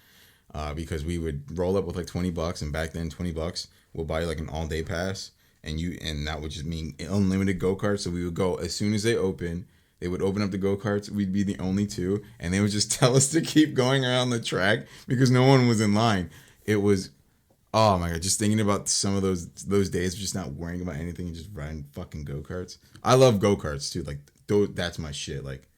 because we would roll up with like $20, and back then $20 we'll buy like an all day pass, and that would just mean unlimited go-karts. So we would go as soon as they open. They would open up the go-karts. We'd be the only two, and they would just tell us to keep going around the track because no one was in line. It was, oh my god, just thinking about some of those days, just not worrying about anything and just riding fucking go-karts. I love go-karts too. Like, that's my shit. Like,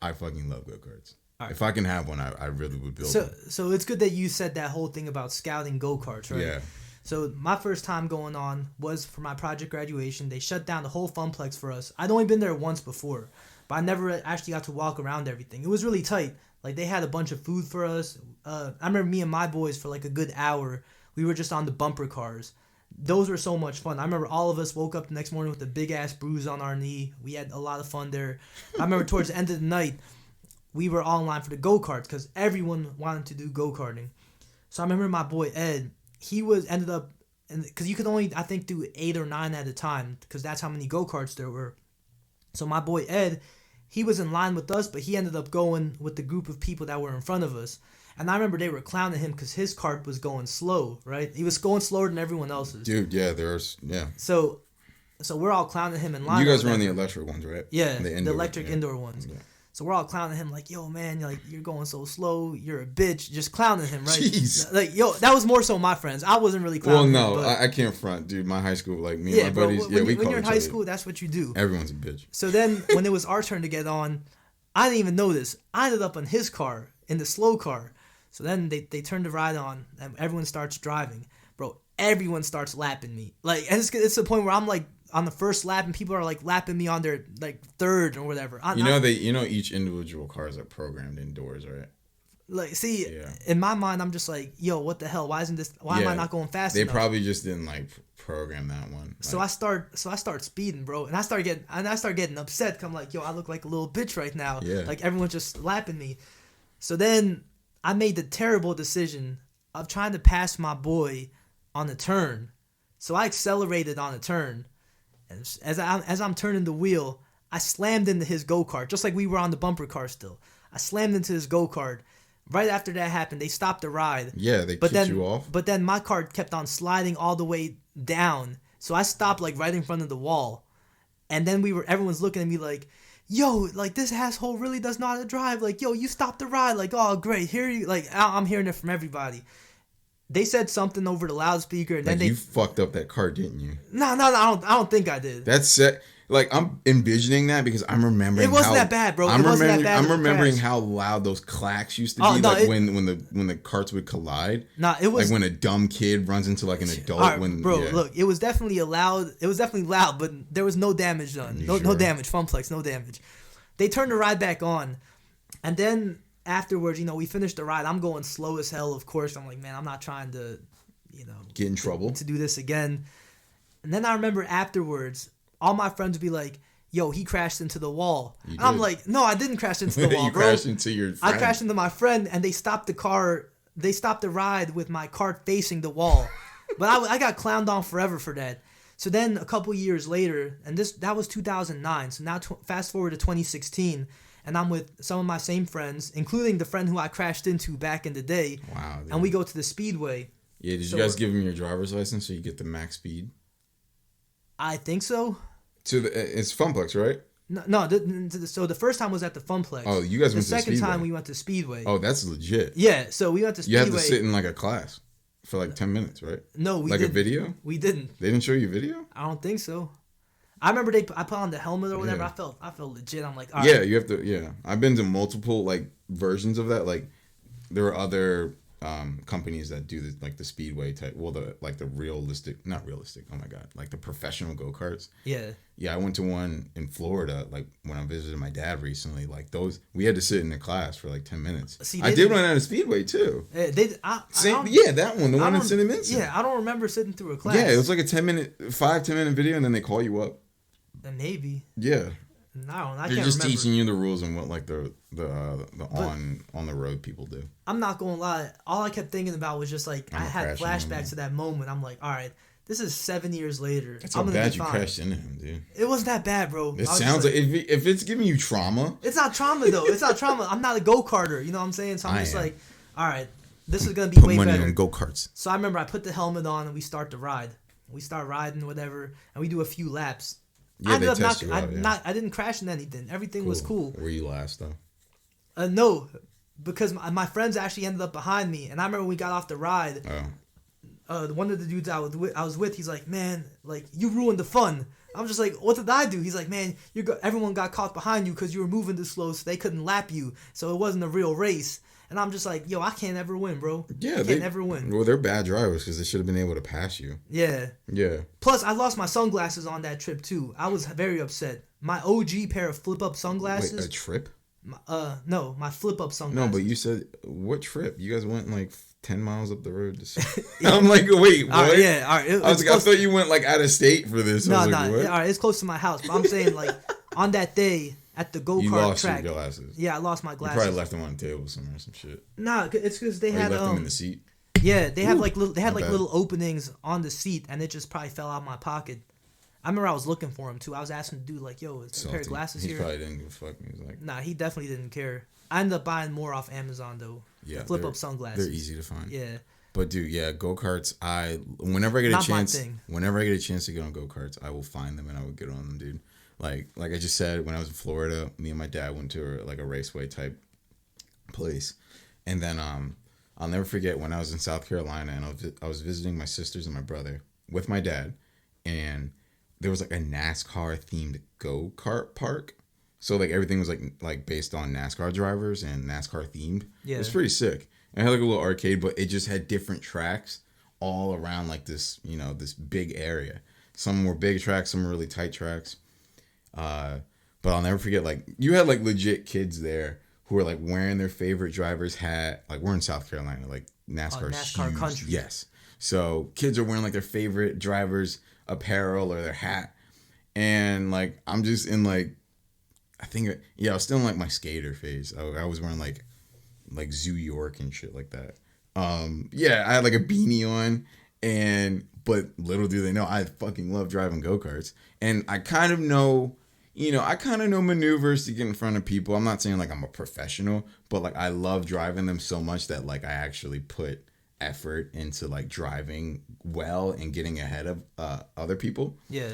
I fucking love go-karts. Right. If I can have one, I really would build one. So it's good that you said that whole thing about scouting go-karts, right? Yeah. So my first time going on was for my project graduation. They shut down the whole Funplex for us. I'd only been there once before, but I never actually got to walk around everything. It was really tight. Like, they had a bunch of food for us. I remember me and my boys for like a good hour, we were just on the bumper cars. Those were so much fun. I remember all of us woke up the next morning with a big ass bruise on our knee. We had a lot of fun there. I remember towards the end of the night, we were all in line for the go-karts because everyone wanted to do go-karting. So I remember my boy Ed, ended up, because you could only, I think, do 8 or 9 at a time because that's how many go-karts there were. So my boy Ed, he was in line with us, but he ended up going with the group of people that were in front of us. And I remember they were clowning him because his cart was going slow, right? He was going slower than everyone else's. Dude, yeah, So we're all clowning him in line. You guys were on the electric ones, right? Yeah, the electric indoor ones. Yeah. So we're all clowning him like, yo, man, you're going so slow. You're a bitch. Just clowning him, right? Jeez. Like, yo, that was more so my friends. I wasn't really clowning him. Well, no, I can't front, dude. My high school, like me and my buddies, when we call you're in each high other. school, that's what you do. Everyone's a bitch. So then when it was our turn to get on, I didn't even know this. I ended up in his car, in the slow car. So then they turned the ride on, and everyone starts driving. Bro, everyone starts lapping me. Like, and it's the point where I'm like, on the first lap, and people are like lapping me on their like third or whatever. Each individual car is like programmed indoors, right? Like, see, in my mind, I'm just like, yo, what the hell? Why am I not going fast enough? They probably just didn't like program that one. Like, so I start speeding, bro, and I start getting upset. 'Cause I'm like, yo, I look like a little bitch right now. Yeah. Like, everyone's just lapping me. So then I made the terrible decision of trying to pass my boy on the turn. So I accelerated on the turn. And as I'm turning the wheel, I slammed into his go-kart, just like we were on the bumper car still. I slammed into his go-kart. Right after that happened, they stopped the ride. Yeah, they kicked you off. But then my cart kept on sliding all the way down. So I stopped like right in front of the wall. And then everyone's looking at me like, yo, like, this asshole really does know how to drive. Like, yo, you stopped the ride. Like, oh, great. I'm hearing it from everybody. They said something over the loudspeaker, and then you fucked up that car, didn't you? No, I don't think I did. That's it. Like, I'm envisioning that because I'm remembering. It wasn't that bad, bro. I'm remembering how loud those clacks used to be. When the carts would collide. Nah, it was like when a dumb kid runs into like an adult. Right, look, it was definitely loud. It was definitely loud, but there was no damage done. No damage. Funplex, no damage. They turned the ride back on, and then afterwards, we finished the ride. I'm going slow as hell, of course. I'm like, man, I'm not trying to, get in trouble to do this again. And then I remember afterwards, all my friends would be like, yo, he crashed into the wall. And I'm like, no, I didn't crash into the wall, you bro. crashed into your friend. I crashed into my friend, and they stopped the car. They stopped the ride with my cart facing the wall. But I got clowned on forever for that. So then a couple years later, and that was 2009. So now fast forward to 2016. And I'm with some of my same friends, including the friend who I crashed into back in the day. Wow. Dude. And we go to the speedway. Yeah, did you guys give him your driver's license so you get the max speed? I think so. It's Funplex, right? No. So the first time was at the Funplex. Oh, you guys went to the Speedway. second time we went to Speedway. Oh, that's legit. Yeah, so we went to Speedway. You had to sit in like a class for like 10 minutes, right? No, we didn't. Like didn't. a video? We didn't. They didn't show you video? I don't think so. I remember I put on the helmet or whatever. Yeah. I felt legit. I'm like, all Yeah, right. you have to. Yeah, I've been to multiple like versions of that. Like there are other companies that do the speedway type. Well, the realistic, not realistic. Oh my god, like the professional go karts. Yeah. Yeah, I went to one in Florida. Like when I visited my dad recently. Like those, we had to sit in the class for like 10 minutes. See, I did one at a speedway too. I Yeah, that one, the one in don't- St. Vincent. Yeah, I don't remember sitting through a class. Yeah, it was like a 5-10 minute video, and then they call you up. Maybe. Yeah. I They're can't just remember. teaching you the rules and what like the on the road people do. I'm not gonna lie. All I kept thinking about was just like I I'm had crashing flashbacks to that moment. I'm like, all right, this is 7 years later. That's I'm how gonna bad be you fine. crashed into him, dude. It wasn't that bad, bro. It sounds like if it's giving you trauma. It's not trauma though. It's not trauma. I'm not a go karter. You know what I'm saying? So I'm I just am. like, all right, this is gonna be Put way money better. on go karts. So I remember I put the helmet on and we start the ride. We start riding whatever, and we do a few laps. Yeah, I ended they up test you out, yeah. I didn't crash in anything. Everything was cool. Were you last though? No, because my friends actually ended up behind me, and I remember when we got off the ride. One of the dudes I was with, he's like, man, like you ruined the fun. I'm just like, what did I do? He's like, man, everyone got caught behind you because you were moving this slow, so they couldn't lap you, so it wasn't a real race. And I'm just like, yo, I can't ever win, bro. Yeah, Can't ever win. Well, they're bad drivers because they should have been able to pass you. Yeah. Yeah. Plus, I lost my sunglasses on that trip too. I was very upset. My OG pair of flip up sunglasses. Wait, a trip? No, my flip up sunglasses. No, but you said what trip? You guys went like 10 miles up the road. I'm like, wait, what? All right, yeah, all right. I was like, I thought you went like out of state for this. No, I was no, like, what? all right, it's close to my house. But I'm saying like on that day at the go You kart lost track. your glasses. Yeah, I lost my You glasses. probably left them on the table somewhere or some shit. Nah, it's because they Or you had left them in the seat. Yeah, they had like little my bad. little openings on the seat, and it just probably fell out of my pocket. I remember I was looking for him too. I was asking the dude like, "Yo, is there a pair of Salty. glasses He here?" probably didn't give a fuck. He was like, Nah, he definitely didn't care. I ended up buying more off Amazon though. yeah, Flip they're- up sunglasses. They're easy to find. Yeah. But dude, yeah, go karts. Whenever I get Not a my chance, thing. whenever I get a chance to get on go karts, I will find them and I will get on them, dude. Like I just said, when I was in Florida, me and my dad went to like a raceway type place, and then I'll never forget when I was in South Carolina and I was visiting my sisters and my brother with my dad, and there was like a NASCAR themed go kart park. So like everything was like based on NASCAR drivers and NASCAR themed. Yeah. It was pretty sick. And it had like a little arcade, but it just had different tracks all around like this, this big area. Some were big tracks, some were really tight tracks. But I'll never forget, like, you had like legit kids there who were like wearing their favorite driver's hat. Like, we're in South Carolina, like NASCAR's NASCAR huge. country. Yes. So kids are wearing like their favorite driver's apparel or their hat. And like, I'm just in like, I was still in like my skater phase. I was wearing like Zoo York and shit like that. Yeah, I had like a beanie on, but little do they know, I fucking love driving go-karts. And I kind of know, maneuvers to get in front of people. I'm not saying like I'm a professional, but like I love driving them so much that like I actually put effort into like driving well and getting ahead of other people. Yeah.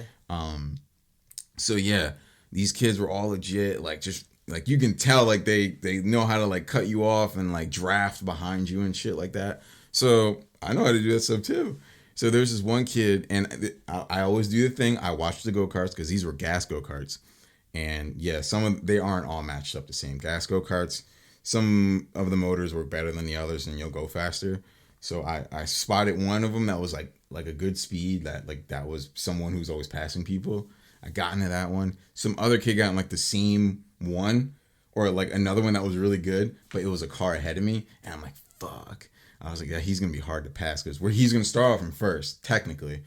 So yeah, these kids were all legit, like just like you can tell like they know how to like cut you off and like draft behind you and shit like that. So I know how to do that stuff too. So there's this one kid, and I always do the thing. I watch the go-karts because these were gas go-karts. And yeah, they aren't all matched up the same. Gas go-karts, some of the motors were better than the others and you'll go faster. So I spotted one of them that was like a good speed, that was someone who's always passing people. I got into that one. Some other kid got in like the same one, or like another one that was really good, but it was a car ahead of me. And I'm like, fuck. I was like, yeah, he's going to be hard to pass because he's going to start off from first, technically.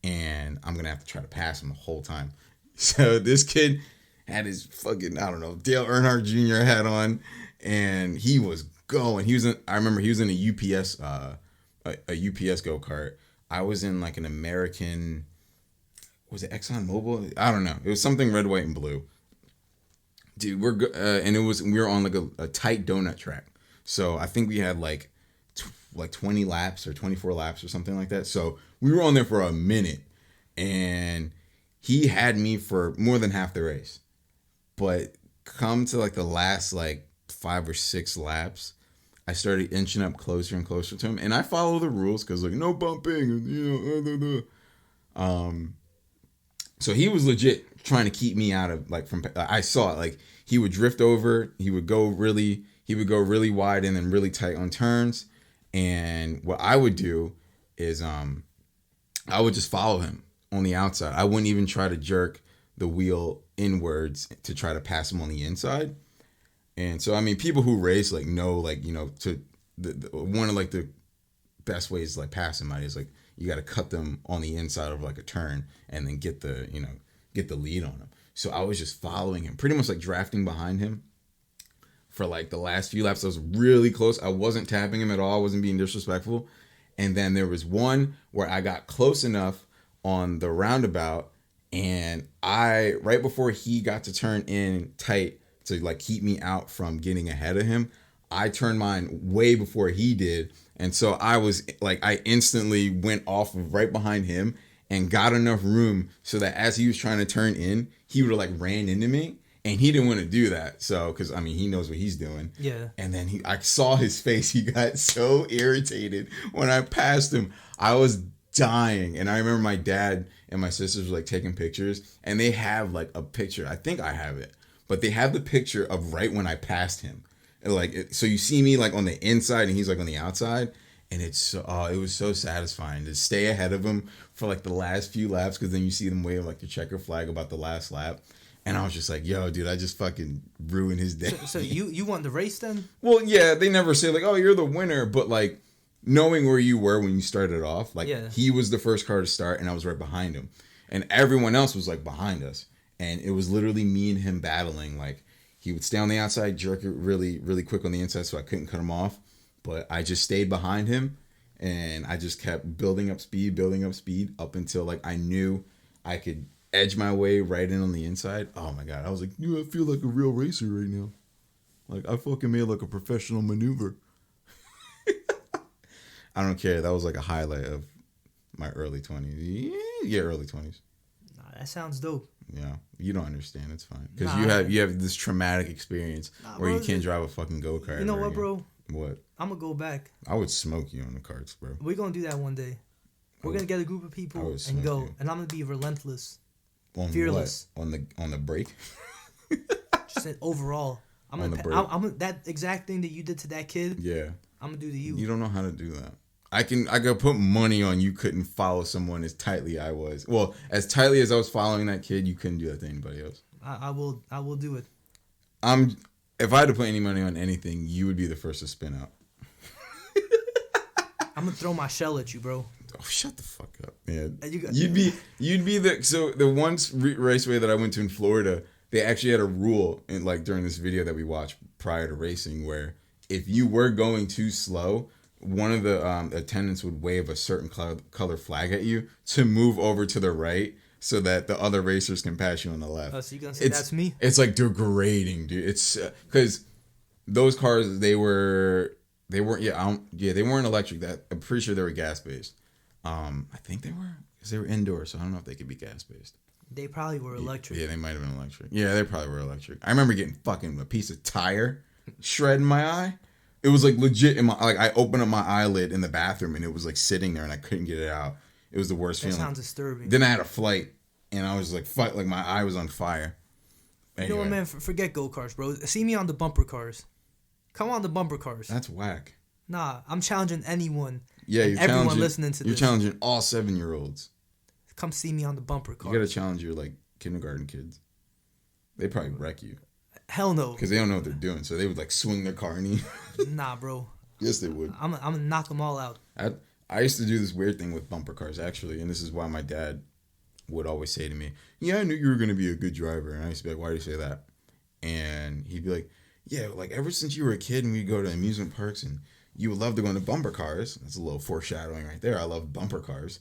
And I'm going to have to try to pass him the whole time. So this kid had his fucking, I don't know, Dale Earnhardt Jr. hat on. And he was going. I remember he was in a UPS, a UPS go-kart. I was in like an American, was it Exxon Mobil? I don't know. It was something red, white, and blue. Dude, we were on like a tight donut track. So I think we had like 20 laps or 24 laps or something like that. So we were on there for a minute, and he had me for more than half the race. But come to like the last like 5 or 6 laps, I started inching up closer and closer to him, and I follow the rules because like no bumping, So he was legit trying to keep me out of like from. I saw it. Like he would drift over. He would go really. He would go really wide and then really tight on turns. And what I would do is I would just follow him on the outside. I wouldn't even try to jerk the wheel inwards to try to pass him on the inside. And so I mean, people who race like know like to the one of like the best ways to like pass somebody is like you got to cut them on the inside of like a turn and then get the lead on them. So I was just following him, pretty much like drafting behind him for like the last few laps. I was really close. I wasn't tapping him at all. I wasn't being disrespectful. And then there was one where I got close enough on the roundabout, and I right before he got to turn in tight to like keep me out from getting ahead of him, I turned mine way before he did. And so I was like, I instantly went off of right behind him and got enough room so that as he was trying to turn in, he would have like ran into me. And he didn't want to do that. So, because I mean, he knows what he's doing. Yeah. And then I saw his face. He got so irritated when I passed him. I was dying. And I remember my dad and my sisters were like taking pictures. And they have like a picture. I think I have it. But they have the picture of right when I passed him. And like, so you see me like on the inside and he's like on the outside. And it's so, it was so satisfying to stay ahead of him for like the last few laps. Because then you see them wave like the checker flag about the last lap. And I was just like, yo, dude, I just fucking ruined his day. So you won the race then? Well, yeah, they never say like, oh, you're the winner. But like knowing where you were when you started off, like he was the first car to start and I was right behind him. And everyone else was like behind us. And it was literally me and him battling. Like he would stay on the outside, jerk it really, really quick on the inside so I couldn't cut him off. But I just stayed behind him and I just kept building up speed up until like I knew I could edge my way right in on the inside. Oh my god, I was like, I feel like a real racer right now. Like I fucking made like a professional maneuver. I don't care. That was like a highlight of my early 20s. Yeah, early 20s. Nah, that sounds dope. Yeah, you don't understand. It's fine because you have this traumatic experience where you can't drive a fucking go-kart. You know what, bro? What? I'm gonna go back. I would smoke you on the carts, bro. We're gonna do that one day. We're gonna get a group of people and go, and I'm gonna be relentless. On fearless. What? On the brake? Just said overall. I'm that exact thing that you did to that kid. Yeah. I'm gonna do to you. You don't know how to do that. I could put money on you couldn't follow someone as tightly I was. Well, as tightly as I was following that kid, you couldn't do that to anybody else. I will do it. If I had to put any money on anything, you would be the first to spin out. I'm gonna throw my shell at you, bro. Oh, shut the fuck up, man. You'd be the one raceway that I went to in Florida. They actually had a rule in like during this video that we watched prior to racing where if you were going too slow, one of the attendants would wave a certain color flag at you to move over to the right so that the other racers can pass you on the left. Oh, so you gonna say that's me? It's like degrading, dude. It's because those cars they weren't they weren't electric. I'm pretty sure they were gas based. I think they were because they were indoor, so I don't know if they could be gas based. They probably were electric. Yeah, they might have been electric. Yeah, they probably were electric. I remember getting fucking a piece of tire shred in my eye. It was like legit in my I opened up my eyelid in the bathroom and it was like sitting there and I couldn't get it out. It was the worst feeling. That sounds disturbing. Then I had a flight and I was like my eye was on fire. Anyway. You know what, man? Forget go-karts, bro. See me on the bumper cars. Come on the bumper cars. That's whack. Nah, I'm challenging anyone. Yeah, everyone listening to this. You're challenging all 7-year-olds. Come see me on the bumper cars. You gotta challenge your like kindergarten kids. They probably wreck you. Hell no. Because they don't know what they're doing, so they would like swing their car in you. Nah, bro. Yes, they would. I'm gonna knock them all out. I used to do this weird thing with bumper cars actually, and this is why my dad would always say to me, "Yeah, I knew you were gonna be a good driver," and I used to be like, "Why do you say that?" And he'd be like, "Yeah, like ever since you were a kid and we'd go to amusement parks and you would love to go into bumper cars." That's a little foreshadowing right there. I love bumper cars.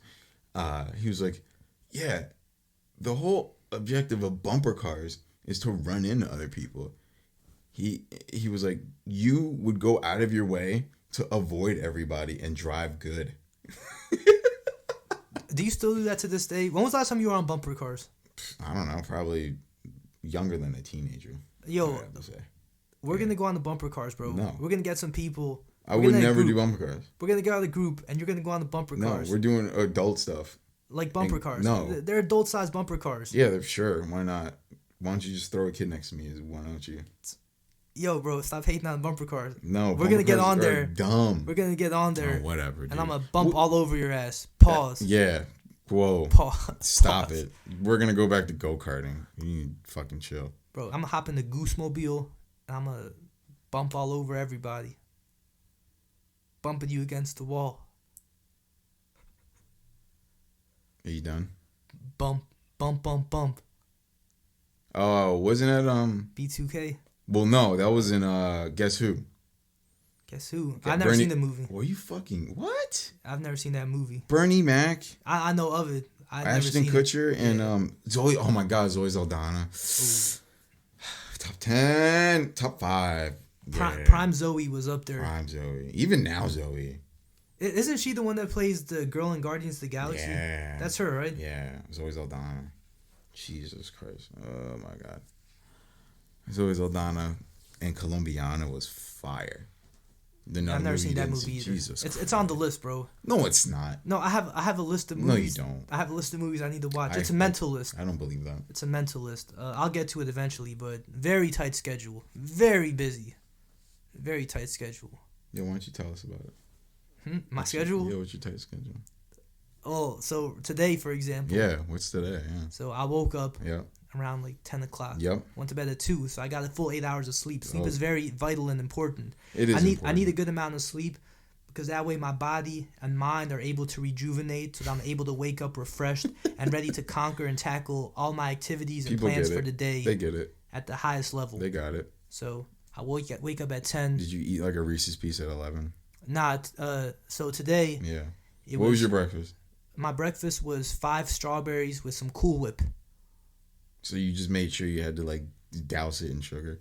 He was like, "Yeah, the whole objective of bumper cars is to run into other people." He was like, "You would go out of your way to avoid everybody and drive good." Do you still do that to this day? When was the last time you were on bumper cars? I don't know, probably younger than a teenager. Yo, we're gonna go on the bumper cars, bro. No. We're gonna get some people. I would never do bumper cars. We're gonna get out of the group, and you're gonna go on the bumper cars. No, we're doing adult stuff. Like bumper cars. No. They're adult-sized bumper cars. Yeah, sure. Why not? Why don't you just throw a kid next to me? Why don't you? Yo, bro, stop hating on bumper cars. No, we're gonna get on there. Dumb. We're gonna get on there. Oh, whatever, dude. And I'm gonna bump all over your ass. Pause. Yeah. Whoa. Pause. Stop Pause. it. We're gonna go back to go-karting. You need to fucking chill. Bro, I'm gonna hop in the Goose Mobile and I'm gonna bump all over everybody. Bumping you against the wall. Are you done? Bump, bump, bump, bump. Oh, wasn't it B2K. Well, no, that was in Guess Who? Guess who? Yeah, I've never Bernie- seen the movie. Were you fucking what? I've never seen that movie. Bernie Mac, I know of it. I've never Ashton seen Kutcher, it. and Zoe. Oh my God, Zoe Saldana. Top 10, top 5. Yeah. Prime Zoe was up there. Prime Zoe. Even now, Zoe. Isn't she the one that plays the girl in Guardians of the Galaxy? Yeah. That's her, right? Yeah, Zoe Saldana. Jesus Christ. Oh my God. Zoe Saldana and Colombiana was fire. I've never seen that movie either. Jesus It's on the list, bro. No, it's not. No, I have a list of No, you movies. don't. I have a list of movies I need to watch. It's a mental list. I don't believe that. It's a mental list. I'll get to it eventually, but very tight schedule. Very busy. Very tight schedule. Yeah, why don't you tell us about it? My schedule? Yeah, what's your tight schedule? Oh, so today, for example. Yeah, what's today? Yeah. So I woke up Yeah. around like 10 o'clock. Yep. Went to bed at 2, so I got a full 8 hours of sleep. Sleep Oh. is very vital and important. It is I need important. a good amount of sleep because that way my body and mind are able to rejuvenate so that I'm able to wake up refreshed and ready to conquer and tackle all my activities and People plans get for it. the day They get it. at the highest level. They got it. So I wake up at 10. Did you eat like a Reese's piece at 11? So today Yeah. it What was your breakfast? my breakfast was 5 strawberries with some Cool Whip. So you just made sure you had to like douse it in sugar.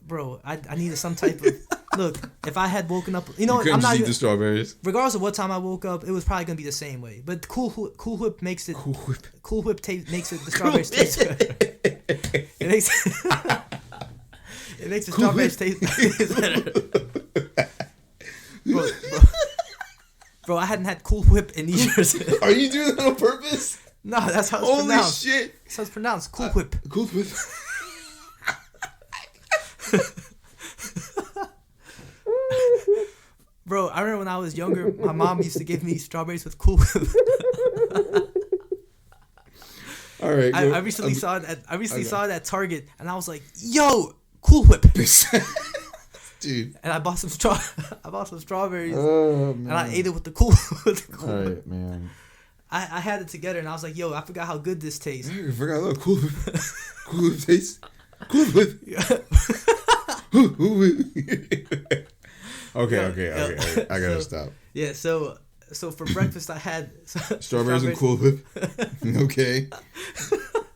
Bro, I needed some type of look. If I had woken up, you know, You what, couldn't I'm not just eat even. the strawberries. Regardless of what time I woke up, it was probably gonna be the same way. But Cool Whip makes it. Cool Whip. Cool Whip makes it the strawberries taste good. It makes it makes the Cool strawberries Whip. taste better. Bro, I hadn't had Cool Whip in years. Are you doing that on purpose? No, that's how it's Holy pronounced. shit. That's how it's pronounced. Cool Whip. Cool Whip. Bro, I remember when I was younger, my mom used to give me strawberries with Cool Whip. All right. I recently saw it. I recently saw it at Target, and I was like, "Yo, Cool Whip!" Dude. And I bought some I bought some strawberries, Oh, and I ate it with the Cool. With the cool All Whip. right, man. I had it together, and I was like, "Yo, I forgot how good this tastes." I forgot. Look, Cool Whip. Cool Whip taste. Cool Whip. Okay. I gotta stop. Yeah, so for breakfast I had Strawberries and Cool Whip. Okay.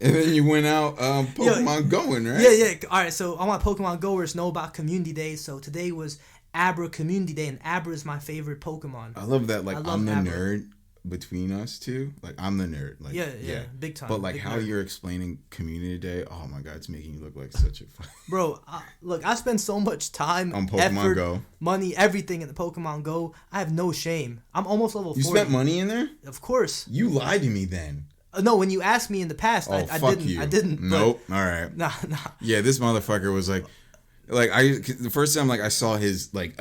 And then you went out Pokemon going, right? Yeah. All right, so all my Pokemon goers know about Community Day. So today was Abra Community Day, and Abra is my favorite Pokemon. I love that. Like, I love I'm the Abra. nerd between us two. Like, I'm the nerd. Like, Yeah, big time. But like big how nerd. you're explaining Community Day, oh my God, it's making you look like such a Bro, look, I spend so much time, On Pokemon effort, Go. money, everything in the Pokemon Go. I have no shame. I'm almost level 40. You spent money in there? Of course. You lied to me then. No, when you asked me in the past, Oh, I fuck didn't. you. I didn't. Nope. All right. Nah. Yeah, this motherfucker was like the first time like I saw his like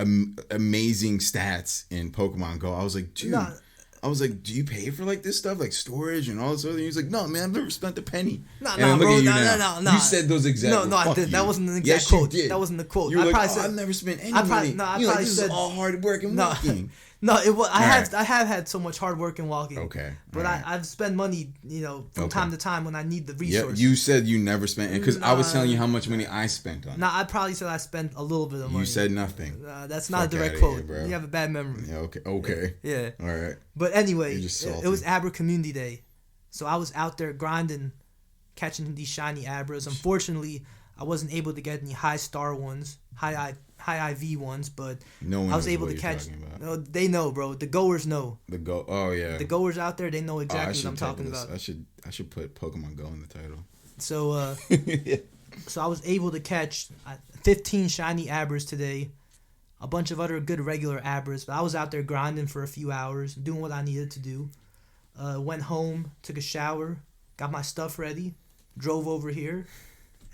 amazing stats in Pokemon Go, I was like, dude. Nah. I was like, do you pay for like this stuff, like storage and all this other thing? He's like, no, man, I've never spent a penny. Nah, And then look bro, at you nah. now. You said those exact No, I fuck didn't. That you. wasn't the exact Yes, quote. You did. That wasn't the quote. You were I like, probably oh, said, I've never spent any I probably- money. no, I You're like, probably this said- is all hard work and No. walking. No, it was. I Alright. have had so much hard work and walking. Okay. But alright. I've spent money, from Okay. time to time when I need the Yeah, resources. you said you never spent it because I was Nah. telling you how much money I spent on it. Nah, I probably said I spent a little bit of money. You said nothing. That's not Fuck a direct outta quote. here, bro. You have a bad memory. Yeah, okay. Yeah. All right. But anyway, You're just it was salty. Abra Community Day. So I was out there grinding, catching these shiny Abras. Unfortunately, I wasn't able to get any high star ones, high IV ones, but No one I was knows able what to you're catch. talking about. No, they know, bro. The goers know. Oh yeah. The goers out there, they know Oh, I exactly should what I'm take talking this. about. I should put Pokemon Go in the title. So so I was able to catch 15 shiny Abras today, a bunch of other good regular Abras, but I was out there grinding for a few hours, doing what I needed to do. Went home, took a shower, got my stuff ready, drove over here,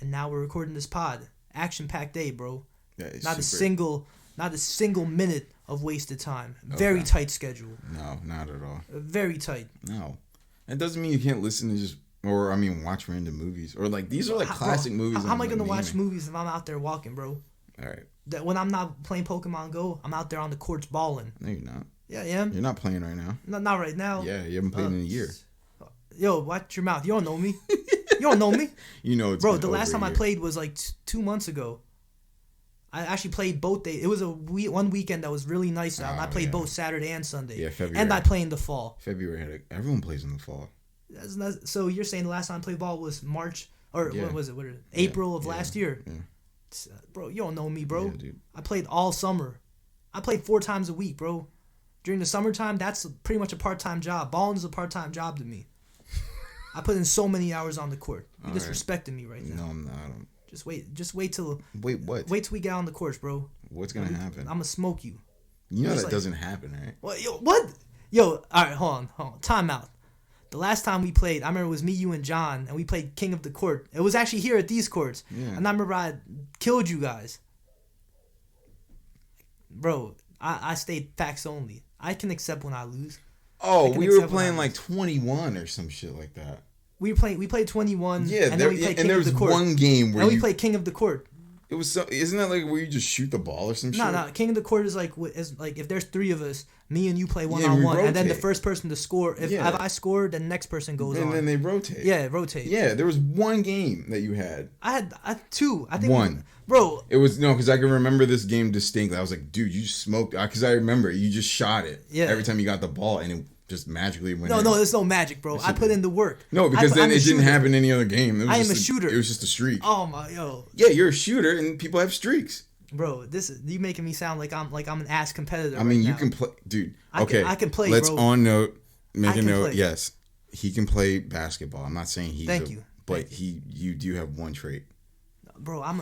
and now we're recording this pod. Action-packed day, bro. That is Not a single minute of wasted time. Very Okay. tight schedule. No, not at all. Very tight. No. That doesn't mean you can't listen to just, or I mean, watch random movies. Or like, these are like classic movies. How am I I'm, gonna like, watch naming. movies if I'm out there walking, bro? All right. That when I'm not playing Pokemon Go, I'm out there on the courts balling. No, you're not. Yeah, I am. You're not playing right now. Not right now. Yeah, you haven't played in a year. Yo, watch your mouth. You don't know me. You don't know me. You know it's Bro, been the over last a time I year. played was like 2 months ago. I actually played both days. It was one weekend that was really nice out, and I played yeah. both Saturday and Sunday. Yeah, February. And I play in the fall. February everyone plays in the fall. That's not, so you're saying the last time I played ball was March, or Yeah. what was it? April of Yeah. last year? Yeah. Bro, you don't know me, bro. Yeah, dude. I played all summer. I played 4 times a week, bro. During the summertime, that's pretty much a part-time job. Balling is a part-time job to me. I put in so many hours on the court. You're All right. disrespecting me right now. No, I'm not. I don't. Just wait till What? till we get on the courts, bro. What's gonna happen? I'm gonna smoke you. You know It's that like- doesn't happen, right? What? Yo, what? Yo, all right, hold on. Time out. The last time we played, I remember it was me, you, and John, and we played King of the Court. It was actually here at these courts, Yeah. and I remember I killed you guys. Bro, I stayed facts only. I can accept when I lose. Oh, can we were accept when playing I like lose. 21 or some shit like that. We played 21. Yeah, and then we played King and there of was the Court. one game where and we you, played King of the Court. it was so, isn't that like where you just shoot the ball or some shit? No, King of the Court is like if there's 3 of us, me and you play one Yeah, on we one, and then the rotate. first person to score. If Yeah. I score, then the next person goes And on. then they rotate. Yeah, rotate. Yeah, there was one game that you had. I had 2. I think One. Bro, It was, no, because I can remember this game distinctly. I was like, dude, you smoked. Because I remember you just shot it. Yeah. Every time you got the ball, and it just magically went no, in. there's no magic, bro. I put in the work. No, because I'm then a it didn't shooter. happen any other game. It was I am just a shooter. It was just a streak. Oh my, yo, Yeah, you're a shooter, and people have streaks. bro, you making me sound like I'm an ass competitor. I mean, right you now. can play, dude. I Okay, can play, Let's bro. on note, make I a can note. play. Yes, he can play basketball. I'm not saying he's. Thank you. But you do have one trait. Bro, I'm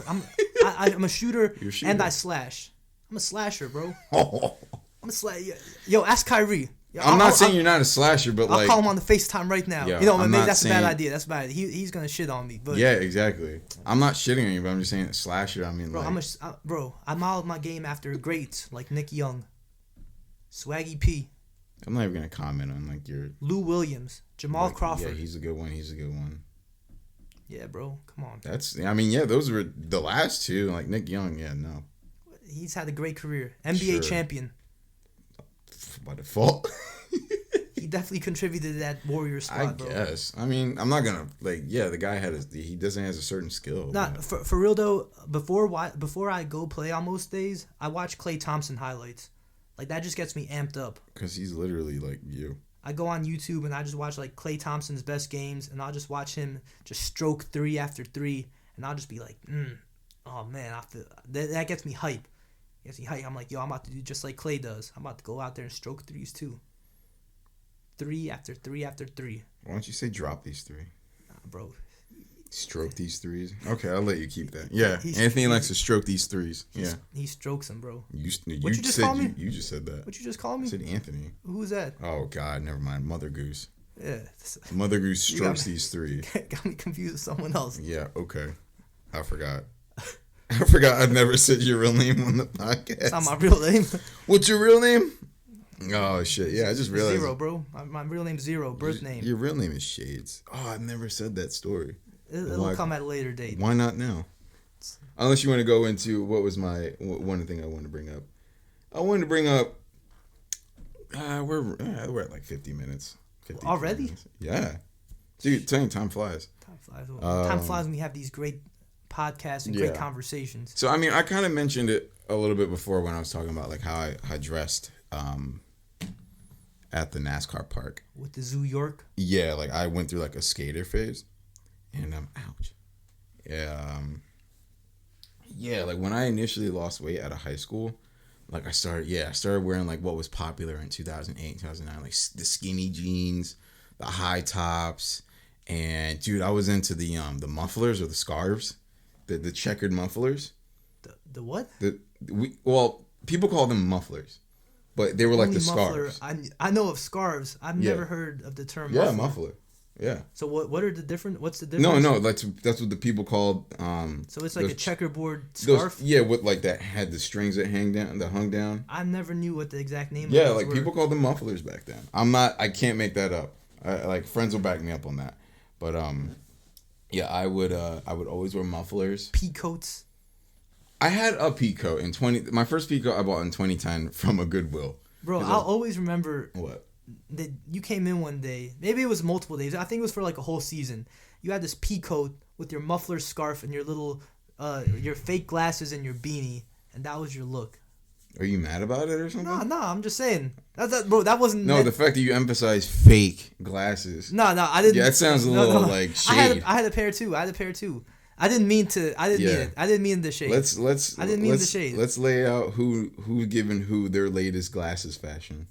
a shooter, You're a shooter. and I slash. I'm a slasher, bro. Oh, I'm a slash. Yo, ask Kyrie. Yo, I'm not saying you're not a slasher, but I'll like, call him on the FaceTime right now. Yeah, you know, I'm maybe not that's a saying- bad idea. That's bad. He's gonna shit on me. But yeah, exactly. I'm not shitting on you, but I'm just saying a slasher. I mean, bro, like, I modeled my game after greats like Nick Young, Swaggy P, I'm not even gonna comment on like your Lou Williams, Jamal like, Crawford. Yeah, he's a good one. He's a good one. Yeah, bro, come on. That's. I mean, yeah, those were the last two. Like Nick Young. Yeah, no, He's had a great career. NBA Sure. champion. by default. He definitely contributed to that Warriors squad, I bro. guess. I mean, I'm not gonna like. Yeah, the guy he doesn't has a certain skill. Nah, but- for real though. Before I go play on most days, I watch Klay Thompson highlights. Like that just gets me amped up. Because he's literally like you. I go on YouTube and I just watch like Klay Thompson's best games, and I'll just watch him just stroke 3 after 3, and I'll just be like, oh man, I feel that gets me hype. Gets me hype. I'm like, yo, I'm about to do just like Klay does. I'm about to go out there and stroke 3s too. 3 after 3 after 3, Why don't you say drop these 3? bro. Stroke these 3s. Okay, I'll let you keep that. Yeah, He's- Anthony likes to stroke these 3s. Yeah, He strokes them, bro. you What'd you just said call me? you just said that. What you just called I me? said Anthony. Who's that? Oh God, never mind. Mother Goose. Yeah, Mother Goose You got strokes me. these 3. got me confused with someone else. Yeah. Okay. I forgot. I forgot. I've never said your real name on the podcast. It's not my real name. What's your real name? Oh shit! Yeah, I just realized. Zero, bro. My real name's Zero. Birth name. Your real name is Shades. Oh, I've never said that story. It'll Why- come at a later date. Why not now? Unless you want to go into what was one thing I wanted to bring up. I wanted to bring up. We're at like 50 minutes. 50 Already? minutes. Yeah, dude. Telling you, time flies. Time flies. Time flies when we have these great podcasts and great Yeah. conversations. So I mean, I kind of mentioned it a little bit before when I was talking about like how I dressed at the NASCAR park. With the Zoo York. Yeah, like I went through like a skater phase, and ouch. Yeah, yeah. Like when I initially lost weight out of high school, like I started wearing like what was popular in 2008, 2009, like the skinny jeans, the high tops, and dude, I was into the mufflers or the scarves, the checkered mufflers. The what? People call them mufflers. but they were like Only the muffler. scarves. I know of scarves. I've Yeah. never heard of the term Yeah, muffler. muffler. Yeah. So what are the different? What's the No, difference? no, that's what the people called. So it's like a those- checkerboard those, scarf. yeah, with like that had the strings that hung down. I never knew what the exact name. Yeah, of those like were. people called them mufflers back then. I can't make that up. Like friends will back me up on that. But yeah, I would always wear mufflers. Pea coats. I had a pea coat in my first pea coat I bought in 2010 from a Goodwill. Bro, I'll always remember What? that you came in one day. Maybe it was multiple days. I think it was for like a whole season. You had this pea coat with your muffler scarf and your little, your fake glasses and your beanie, and that was your look. Are you mad about it or something? No, I'm just saying. Bro, that wasn't. No, the fact that you emphasize fake glasses. No, I didn't. Yeah, it sounds a little like shade. I had a pair too. I didn't mean to. I didn't mean it. I didn't mean the shade. I didn't mean the shade. Let's lay out who's giving who their latest glasses fashion.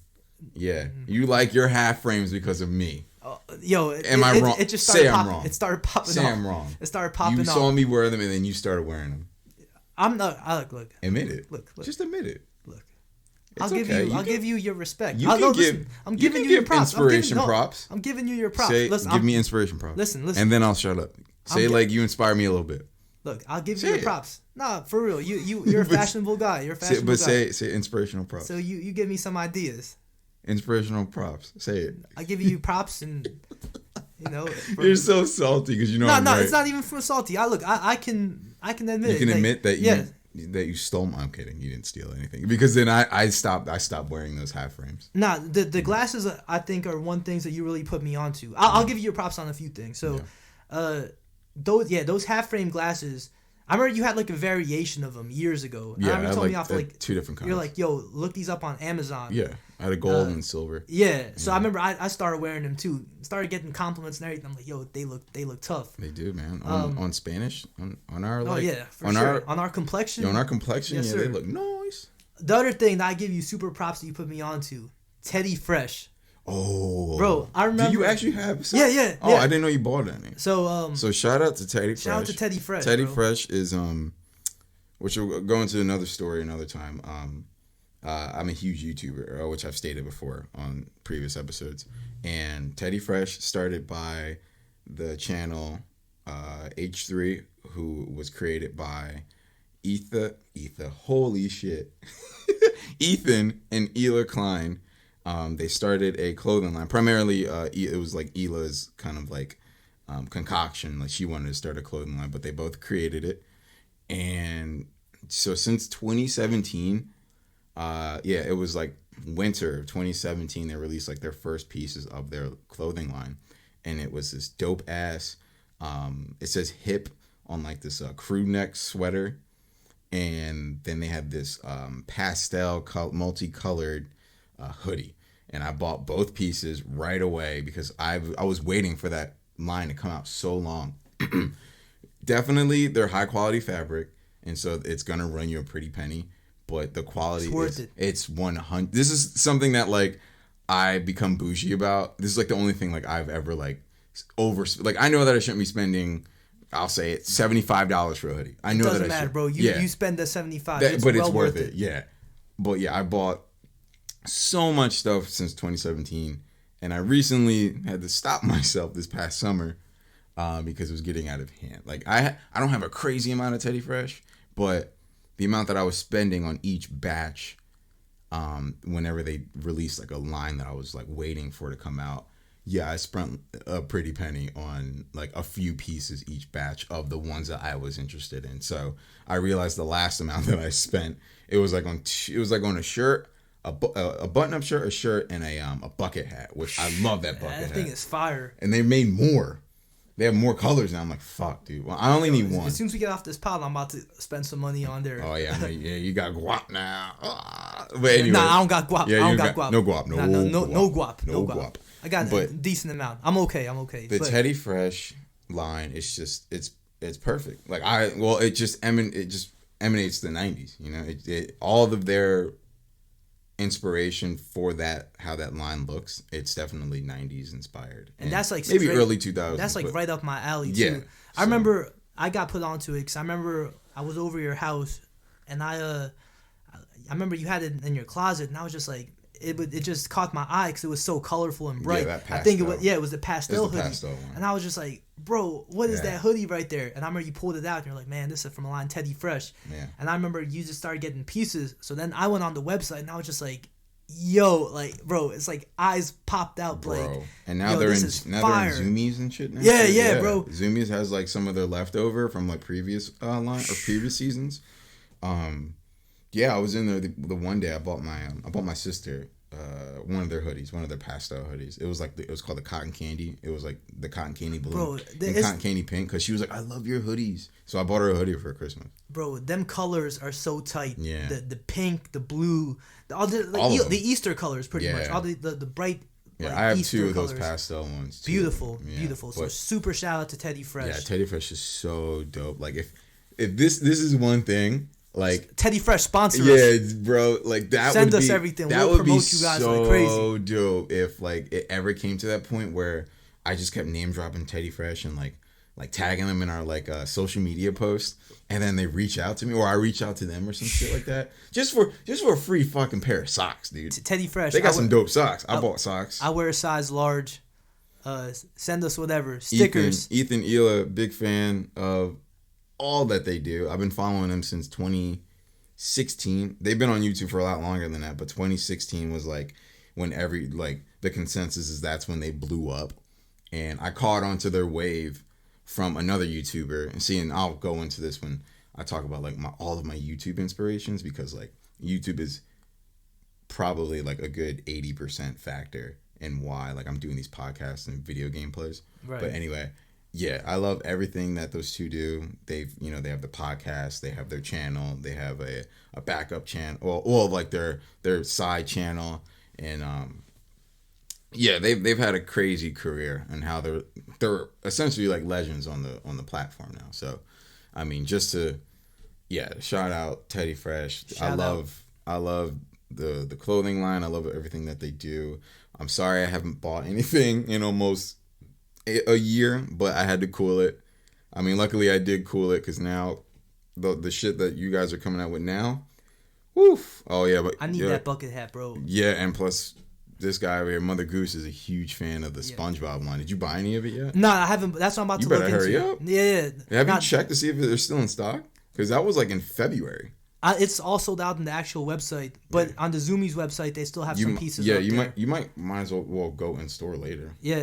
Yeah, you like your half frames because of me. Am I wrong? It just Say started I'm popping. wrong. It started popping Say off. I'm wrong. It started popping You off. saw me wear them and then you started wearing them. I'm not. Look. Admit it. Look. Just admit it. Look. It's I'll give okay. you. I'll give you your respect. You can give. I'm you giving can you your give props. inspiration props. I'm giving you your props. Say, Listen, give me inspiration props. Listen. And then I'll shut up. Say like you inspire me a little bit. Look, I'll give Say you your it. props. Nah, for real. You're a fashionable guy. You're a fashionable guy. Say inspirational props. So you give me some ideas. Inspirational props. Say it. I give you props and You're so salty because you know. No, I'm right. it's not even from salty. I can admit. You can it. admit that yeah. you stole. I'm kidding. You didn't steal anything because then I stopped wearing those half frames. Nah, the glasses I think are one things that you really put me onto. I'll give you your props on a few things. So, those half frame glasses. I remember you had like a variation of them years ago. Yeah, I remember telling me off like 2 different kinds. You're like, yo, look these up on Amazon. Yeah, I had a gold and silver. Yeah, so I remember I started wearing them too. Started getting compliments and everything. I'm like, yo, they look tough. They do, man. On Spanish, on our Oh yeah, for sure. On our complexion. On our complexion, yes, yeah, sir. they look nice. The other thing that I give you super props that you put me onto, Teddy Fresh. Oh, bro, I remember. Do you actually have some? Yeah. Oh, I didn't know you bought any. So So shout out to Teddy Fresh. Shout out to Teddy Fresh. Teddy bro. Fresh is which will go into another story another time. I'm a huge YouTuber, which I've stated before on previous episodes. And Teddy Fresh started by the channel H3, who was created by Ethan, holy shit. Ethan and Ela Klein. They started a clothing line. Primarily, it was like Ela's kind of like concoction. Like she wanted to start a clothing line, but they both created it. And so since 2017, it was like winter of 2017, they released like their first pieces of their clothing line. And it was this dope ass, it says hip on like this crew neck sweater. And then they had this pastel multicolored hoodie. And I bought both pieces right away because I was waiting for that line to come out so long. Definitely, they're high quality fabric, and so it's gonna run you a pretty penny. But the quality It's worth it. It's 100. This is something that like I become bougie about. This is like the only thing like I've ever like I know that I shouldn't be spending. I'll say it $75 for a hoodie. I know Doesn't that matter, should. bro. You spend the $75, But it's worth it. Yeah, but yeah, I bought so much stuff since 2017, and I recently had to stop myself this past summer. Because it was getting out of hand. Like I don't have a crazy amount of Teddy Fresh, but the amount that I was spending on each batch, whenever they released like a line that I was like waiting for to come out, yeah, I spent a pretty penny on like a few pieces each batch of the ones that I was interested in. So I realized the last amount that I spent, it was like on a shirt, a button-up shirt, a shirt, and a bucket hat, which I love that bucket hat. That thing is fire. And they made more. They have more colors now. I'm like, fuck, dude. Well, I only need one. As soon as we get off this pod, I'm about to spend some money on there. Oh, yeah. You got guap now. But anyway. Nah, I don't got guap. Yeah, I don't got guap. No guap. No guap. No guap. I got a decent amount. I'm okay. The Teddy Fresh line is just, it's perfect. Like, it just emanates the 90s. You know, all of their inspiration for that, how that line looks, it's definitely 90s inspired, and that's like maybe early 2000s. That's like right up my alley too. Yeah, I remember I got put onto it because I remember I was over your house and I I remember you had it in your closet, and I was just like, it just caught my eye because it was so colorful and bright. that I think pastel. it was the pastel It's the hoodie, pastel one. and I was just like, bro, what is Yeah. that hoodie right there? And I remember you pulled it out, and you're like, man, this is from the line Teddy Fresh. Yeah. And I remember you just started getting pieces. So then I went on the website, and I was just like, yo, like, bro, it's like eyes popped out, Bro. like, And now yo, they're this in is now fire. they're in Zoomies and shit now. Yeah, bro. Zoomies has like some of their leftover from like previous line or previous seasons. Yeah, I was in there the one day I bought my sister one of their hoodies, one of their pastel hoodies. It was like it was called the cotton candy. It was like the cotton candy blue Bro, and cotton candy pink because she was like, I love your hoodies. So I bought her a hoodie for Christmas. Bro, them colors are so tight. Yeah. The pink, the blue, all All of them. the Easter colors, pretty Yeah. much. All the bright. Yeah, like, I have Easter two of those colors. pastel ones. Too. Beautiful, Yeah, beautiful. So but- super shout out to Teddy Fresh. yeah, Teddy Fresh is so dope. Like if this is one thing, like Teddy Fresh sponsor yeah, us. bro, like that Send would us be everything. that We'll would be promote you guys so like crazy. dope if like it ever came to that point where I just kept name dropping Teddy Fresh and like tagging them in our like social media posts, and then they reach out to me or I reach out to them or some shit like that, just for a free fucking pair of socks, dude. Teddy Fresh. They got some dope socks. I bought socks. I wear a size large. Send us whatever stickers. Ethan Ela, big fan of all that they do. I've been following them since 2016. They've been on YouTube for a lot longer than that, but 2016 was like when the consensus is that's when they blew up, and I caught onto their wave from another YouTuber. And seeing, I'll go into this when I talk about like all of my YouTube inspirations, because like YouTube is probably like a good 80% factor in why like I'm doing these podcasts and video gameplays. Right. But anyway, yeah, I love everything that those two do. They have the podcast, they have their channel, they have a backup channel, or like their side channel, and yeah, they've had a crazy career and how they're essentially like legends on the platform now. So, I mean, just to shout out Teddy Fresh. I love the clothing line. I love everything that they do. I'm sorry I haven't bought anything in almost a year, but I had to cool it. I mean, luckily I did cool it because now the shit that you guys are coming out with now, woof. Oh yeah, but I need that bucket hat, bro. Yeah, and plus this guy over here, Mother Goose, is a huge fan of the SpongeBob line. Did you buy any of it yet? No, I haven't. That's what I'm about You to look better hurry into. up. Yeah. Have you checked to see if they're still in stock? Because that was like in February. It's all sold out on the actual website, but on the Zoomies website, they still have some pieces. Yeah, up you there. might as well go in store later. Yeah.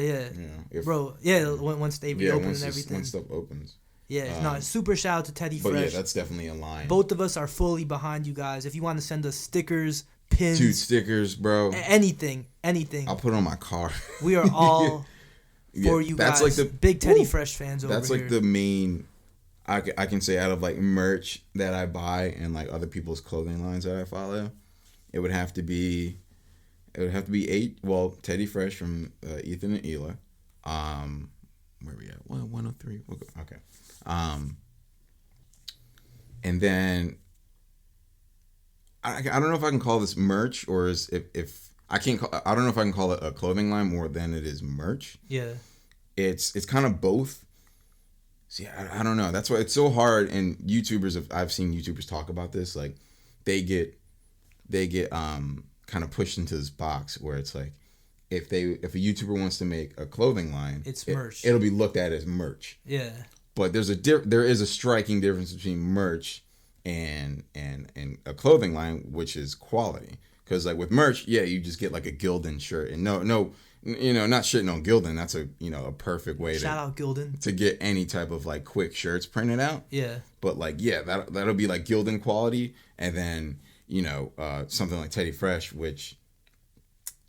If, Bro, once they reopen and everything. Once stuff opens. Yeah, no, super shout out to Teddy But Fresh. yeah, that's definitely a line. Both of us are fully behind you guys. If you want to send us stickers, pins, Dude, stickers, bro. anything, I'll put it on my car. we are all for you that's guys. like the Big Teddy Fresh fans over That's here. like the main, I can say, out of like merch that I buy and like other people's clothing lines that I follow, it would have to be Teddy Fresh from Ethan and Ela. Where we at? 103. We'll go. Okay. And then I don't know if I can call this merch or if I can't. I don't know if I can call it a clothing line more than it is merch. Yeah. It's kind of both. See, I don't know. That's why it's so hard. And YouTubers, I've seen YouTubers talk about this. Like, they get kind of pushed into this box where it's like, if a YouTuber wants to make a clothing line, It's merch. It'll be looked at as merch. Yeah. But there is a striking difference between merch and a clothing line, which is quality. Because like with merch, yeah, you just get like a Gildan shirt, and no, not shitting on Gildan. That's a perfect way Shout out Gildan. to get any type of like quick shirts printed out. Yeah. But like, yeah, that'll be like Gildan quality, and then something like Teddy Fresh, which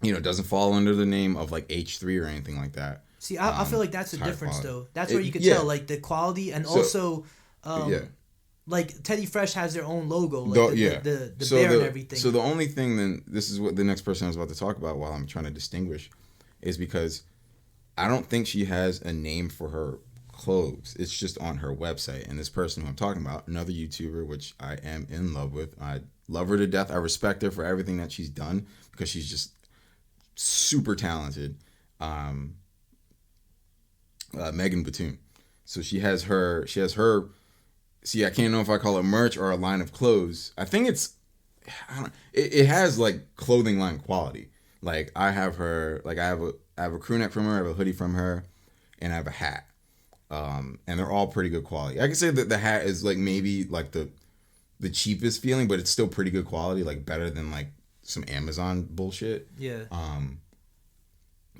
doesn't fall under the name of like H3 or anything like that. See, I feel like that's the high difference, quality. though. That's where you could Yeah. tell, like, the quality, and So- also, Yeah. like, Teddy Fresh has their own logo, like the So bear and everything. So the only thing then, this is what the next person I was about to talk about while I'm trying to distinguish, is because I don't think she has a name for her clothes. It's just on her website. And this person who I'm talking about, another YouTuber, which I am in love with. I love her to death. I respect her for everything that she's done because she's just super talented. Megan Batoon. So she has her. See, I can't know if I call it merch or a line of clothes. I think it's it has like clothing line quality. Like I have her, like I have a crew neck from her, I have a hoodie from her, and I have a hat. And they're all pretty good quality. I can say that the hat is like maybe like the cheapest feeling, but it's still pretty good quality, like better than like some Amazon bullshit. Yeah.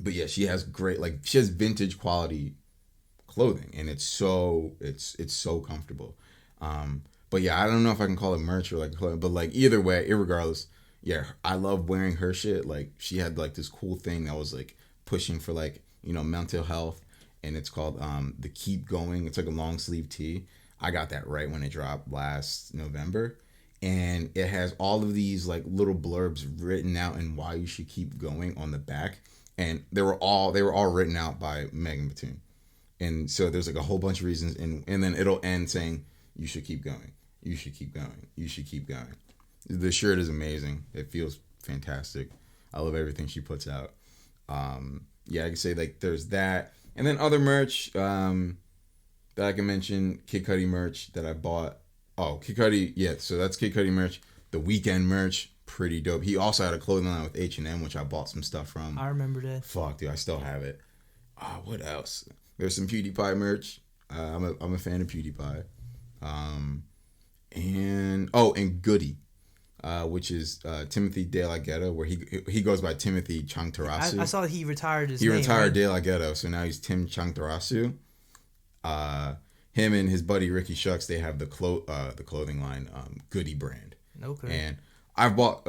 But yeah, she has she has vintage quality clothing, and it's so comfortable. But yeah, I don't know if I can call it merch or like clothing, but like either way, irregardless, yeah, I love wearing her shit. Like she had like this cool thing that was like pushing for like, you know, mental health, and it's called the Keep Going. It's like a long sleeve tee. I got that right when it dropped last November, and it has all of these like little blurbs written out and why you should keep going on the back, and they were all written out by Megan Batoon. And so there's like a whole bunch of reasons, and then it'll end saying you should keep going. You should keep going. You should keep going. The shirt is amazing. It feels fantastic. I love everything she puts out. Yeah, I can say like there's that, and then other merch that I can mention. Kid Cudi merch that I bought. Oh, Kid Cudi, yeah. So that's Kid Cudi merch. The Weekend merch, pretty dope. He also had a clothing line with H&M, which I bought some stuff from. I remember that. Fuck, dude, I still have it. What else? There's some PewDiePie merch. I'm a fan of PewDiePie. And Goody, which is Timothy De La Ghetto, where he goes by Timothy Changtarasu. I saw he retired his name. He retired right? De La Ghetto, so now he's Tim Changtarasu. Him and his buddy Ricky Shucks, they have the clothing line Goody brand. Okay. And I bought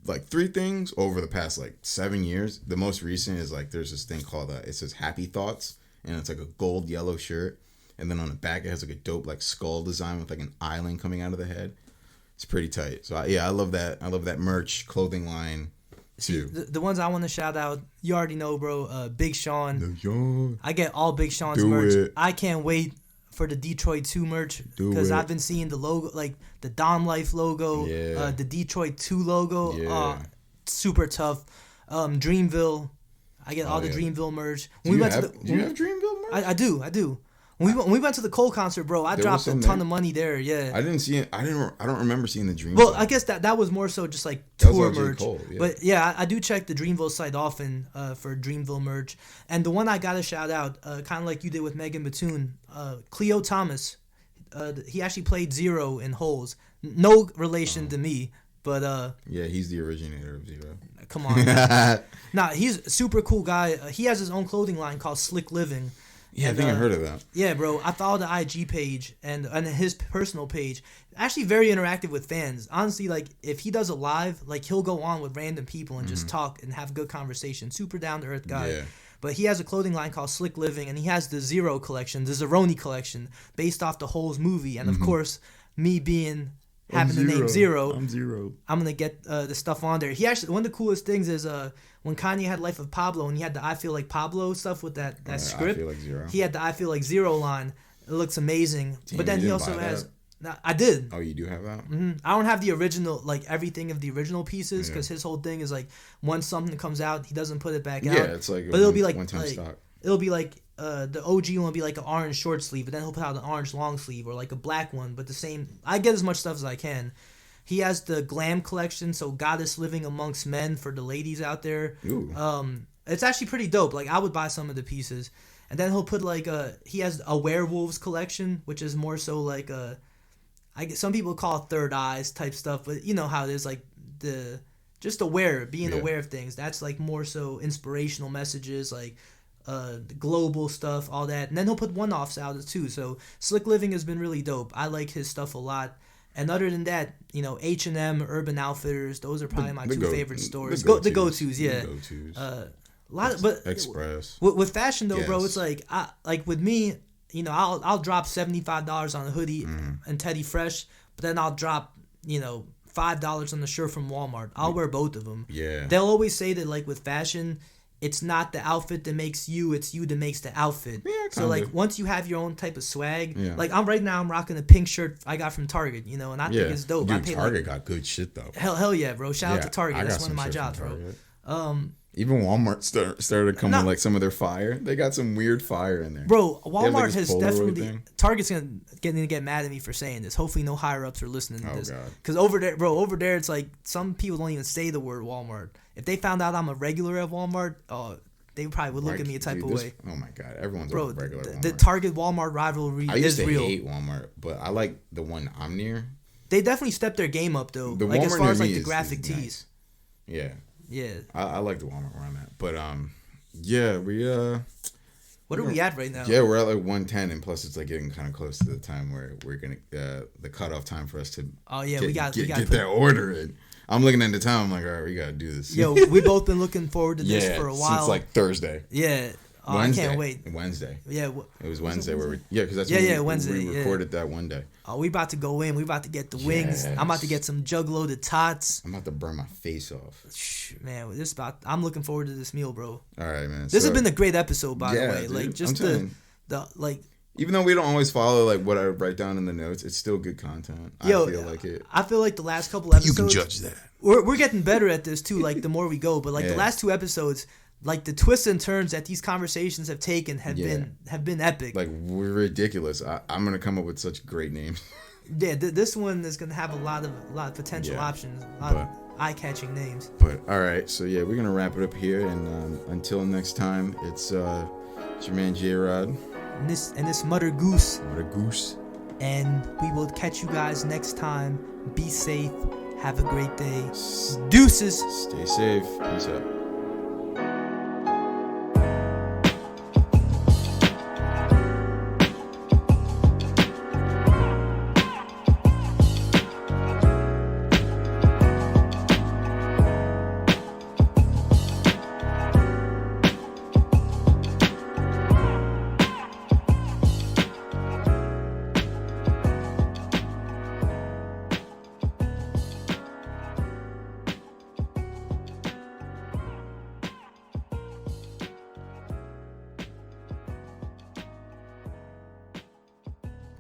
like 3 things over the past like 7 years. The most recent is like there's this thing called it says Happy Thoughts, and it's like a gold yellow shirt. And then on the back, it has like a dope like skull design with like an island coming out of the head. It's pretty tight. So I love that. I love that merch clothing line too. The ones I want to shout out, you already know, bro. Big Sean. I get all Big Sean's merch. I can't wait for the Detroit 2 merch because I've been seeing the logo, like the Don Life logo, the Detroit 2 logo. Yeah. Super tough. Dreamville. I get all the Dreamville merch. Do you have Dreamville merch? I do. When we went to the Cole concert, bro, I dropped a ton of money there. Yeah, I didn't see it. I don't remember seeing the Dreamville. Well, I guess that was more so just like tour merch. Cole, yeah. But yeah, I do check the Dreamville site often for Dreamville merch. And the one I gotta shout out, kind of like you did with Megan Batoon, Cleo Thomas. He actually played Zero in Holes. No relation to me, but yeah, he's the originator of Zero. Come on, nah, he's a super cool guy. He has his own clothing line called Slick Living. Yeah, I think I heard of that. Yeah, bro. I follow the IG page and his personal page. Actually, very interactive with fans. Honestly, like if he does a live, like he'll go on with random people and just talk and have a good conversation. Super down to earth guy. Yeah. But he has a clothing line called Slick Living, and he has the Zero collection, the Zeroni collection, based off the Holes movie. And of course, me being having the name Zero, I'm Zero. I'm gonna get the stuff on there. He actually, one of the coolest things is when Kanye had Life of Pablo and he had the I Feel Like Pablo stuff with that script. I Feel Like Zero. He had the I Feel Like Zero line. It looks amazing. Damn, but then he also has. I did. Oh, you do have that? Mm-hmm. I don't have the original, like everything of the original pieces, because his whole thing is like once something comes out, he doesn't put it back out. Yeah, it's like. But it'll be like stock. It'll be like the OG one will be like an orange short sleeve, but then he'll put out an orange long sleeve or like a black one, but the same. I get as much stuff as I can. He has the glam collection, so Goddess Living Amongst Men for the ladies out there. Ooh. It's actually pretty dope. Like I would buy some of the pieces, and then he'll put like he has a werewolves collection, which is more so like I guess some people call it third eyes type stuff, but you know how it is, like being aware of things. That's like more so inspirational messages, like global stuff, all that. And then he'll put one-offs out too. So Slick Living has been really dope. I like his stuff a lot. And other than that, you know, H&M, Urban Outfitters, those are probably my two favorite stores. The go-tos, yeah. The go-tos. A lot, but Express. With fashion though, bro, it's like like with me, you know, I'll drop $75 on a hoodie and Teddy Fresh, but then I'll drop, you know, $5 on the shirt from Walmart. I'll wear both of them. Yeah. They'll always say that like with fashion, it's not the outfit that makes you, it's you that makes the outfit. Yeah, so like once you have your own type of swag, like I'm rocking a pink shirt I got from Target, you know, and I think it's dope. Dude, Target got good shit though. Hell yeah, bro. Shout out to Target. That's one of my jobs, bro. Even Walmart started coming No. with like some of their fire. They got some weird fire in there. Bro, They have, like, Walmart this has Polaroid definitely. thing. Target's gonna get mad at me for saying this. Hopefully, no higher ups are listening to Oh, this. God. Because over there, it's like some people don't even say the word Walmart. If they found out I'm a regular at Walmart, they probably would look at me a type of way. Oh my god, everyone's Bro, a regular. Walmart. the Target Walmart rivalry I used is to real. hate Walmart, but I like the one I'm near. They definitely stepped their game up though. The Like as Walmart far as near like me the is graphic tees. nice. Yeah, Yeah. I like the Walmart where I'm at, but yeah, we What are we at right now? yeah, we're at like 110, and plus it's like getting kind of close to the time where we're gonna the cutoff time for us to. Oh yeah, get, we got get put, that order in. I'm looking at the time. I'm like, all right, we gotta do this. Yo, we both been looking forward to this for a while. Since like Thursday. Yeah. Oh, Wednesday. I can't wait. Wednesday. Yeah. It was Wednesday where we because that's Yeah, when Wednesday, we recorded that one day. Oh, we about to go in. We about to get the wings. I'm about to get some jug loaded tots. I'm about to burn my face off. Man, I'm looking forward to this meal, bro. All right, man. This has been a great episode, by the way. Dude, Like just I'm telling you. the like. Even though we don't always follow like what I write down in the notes, it's still good content. Yo, I feel like it. I feel like the last couple episodes. You can judge that. We're getting better at this too. Like the more we go, but like the last 2 episodes, like the twists and turns that these conversations have taken have been epic. Like we're ridiculous. I'm gonna come up with such great names. Yeah, this one is gonna have a lot of potential options, a lot of eye-catching names. But all right, so yeah, we're gonna wrap it up here, and until next time, it's your man J Rod. And this Mother Goose. What a goose. And we will catch you guys next time. Be safe. Have a great day. Deuces. Stay safe. Peace out.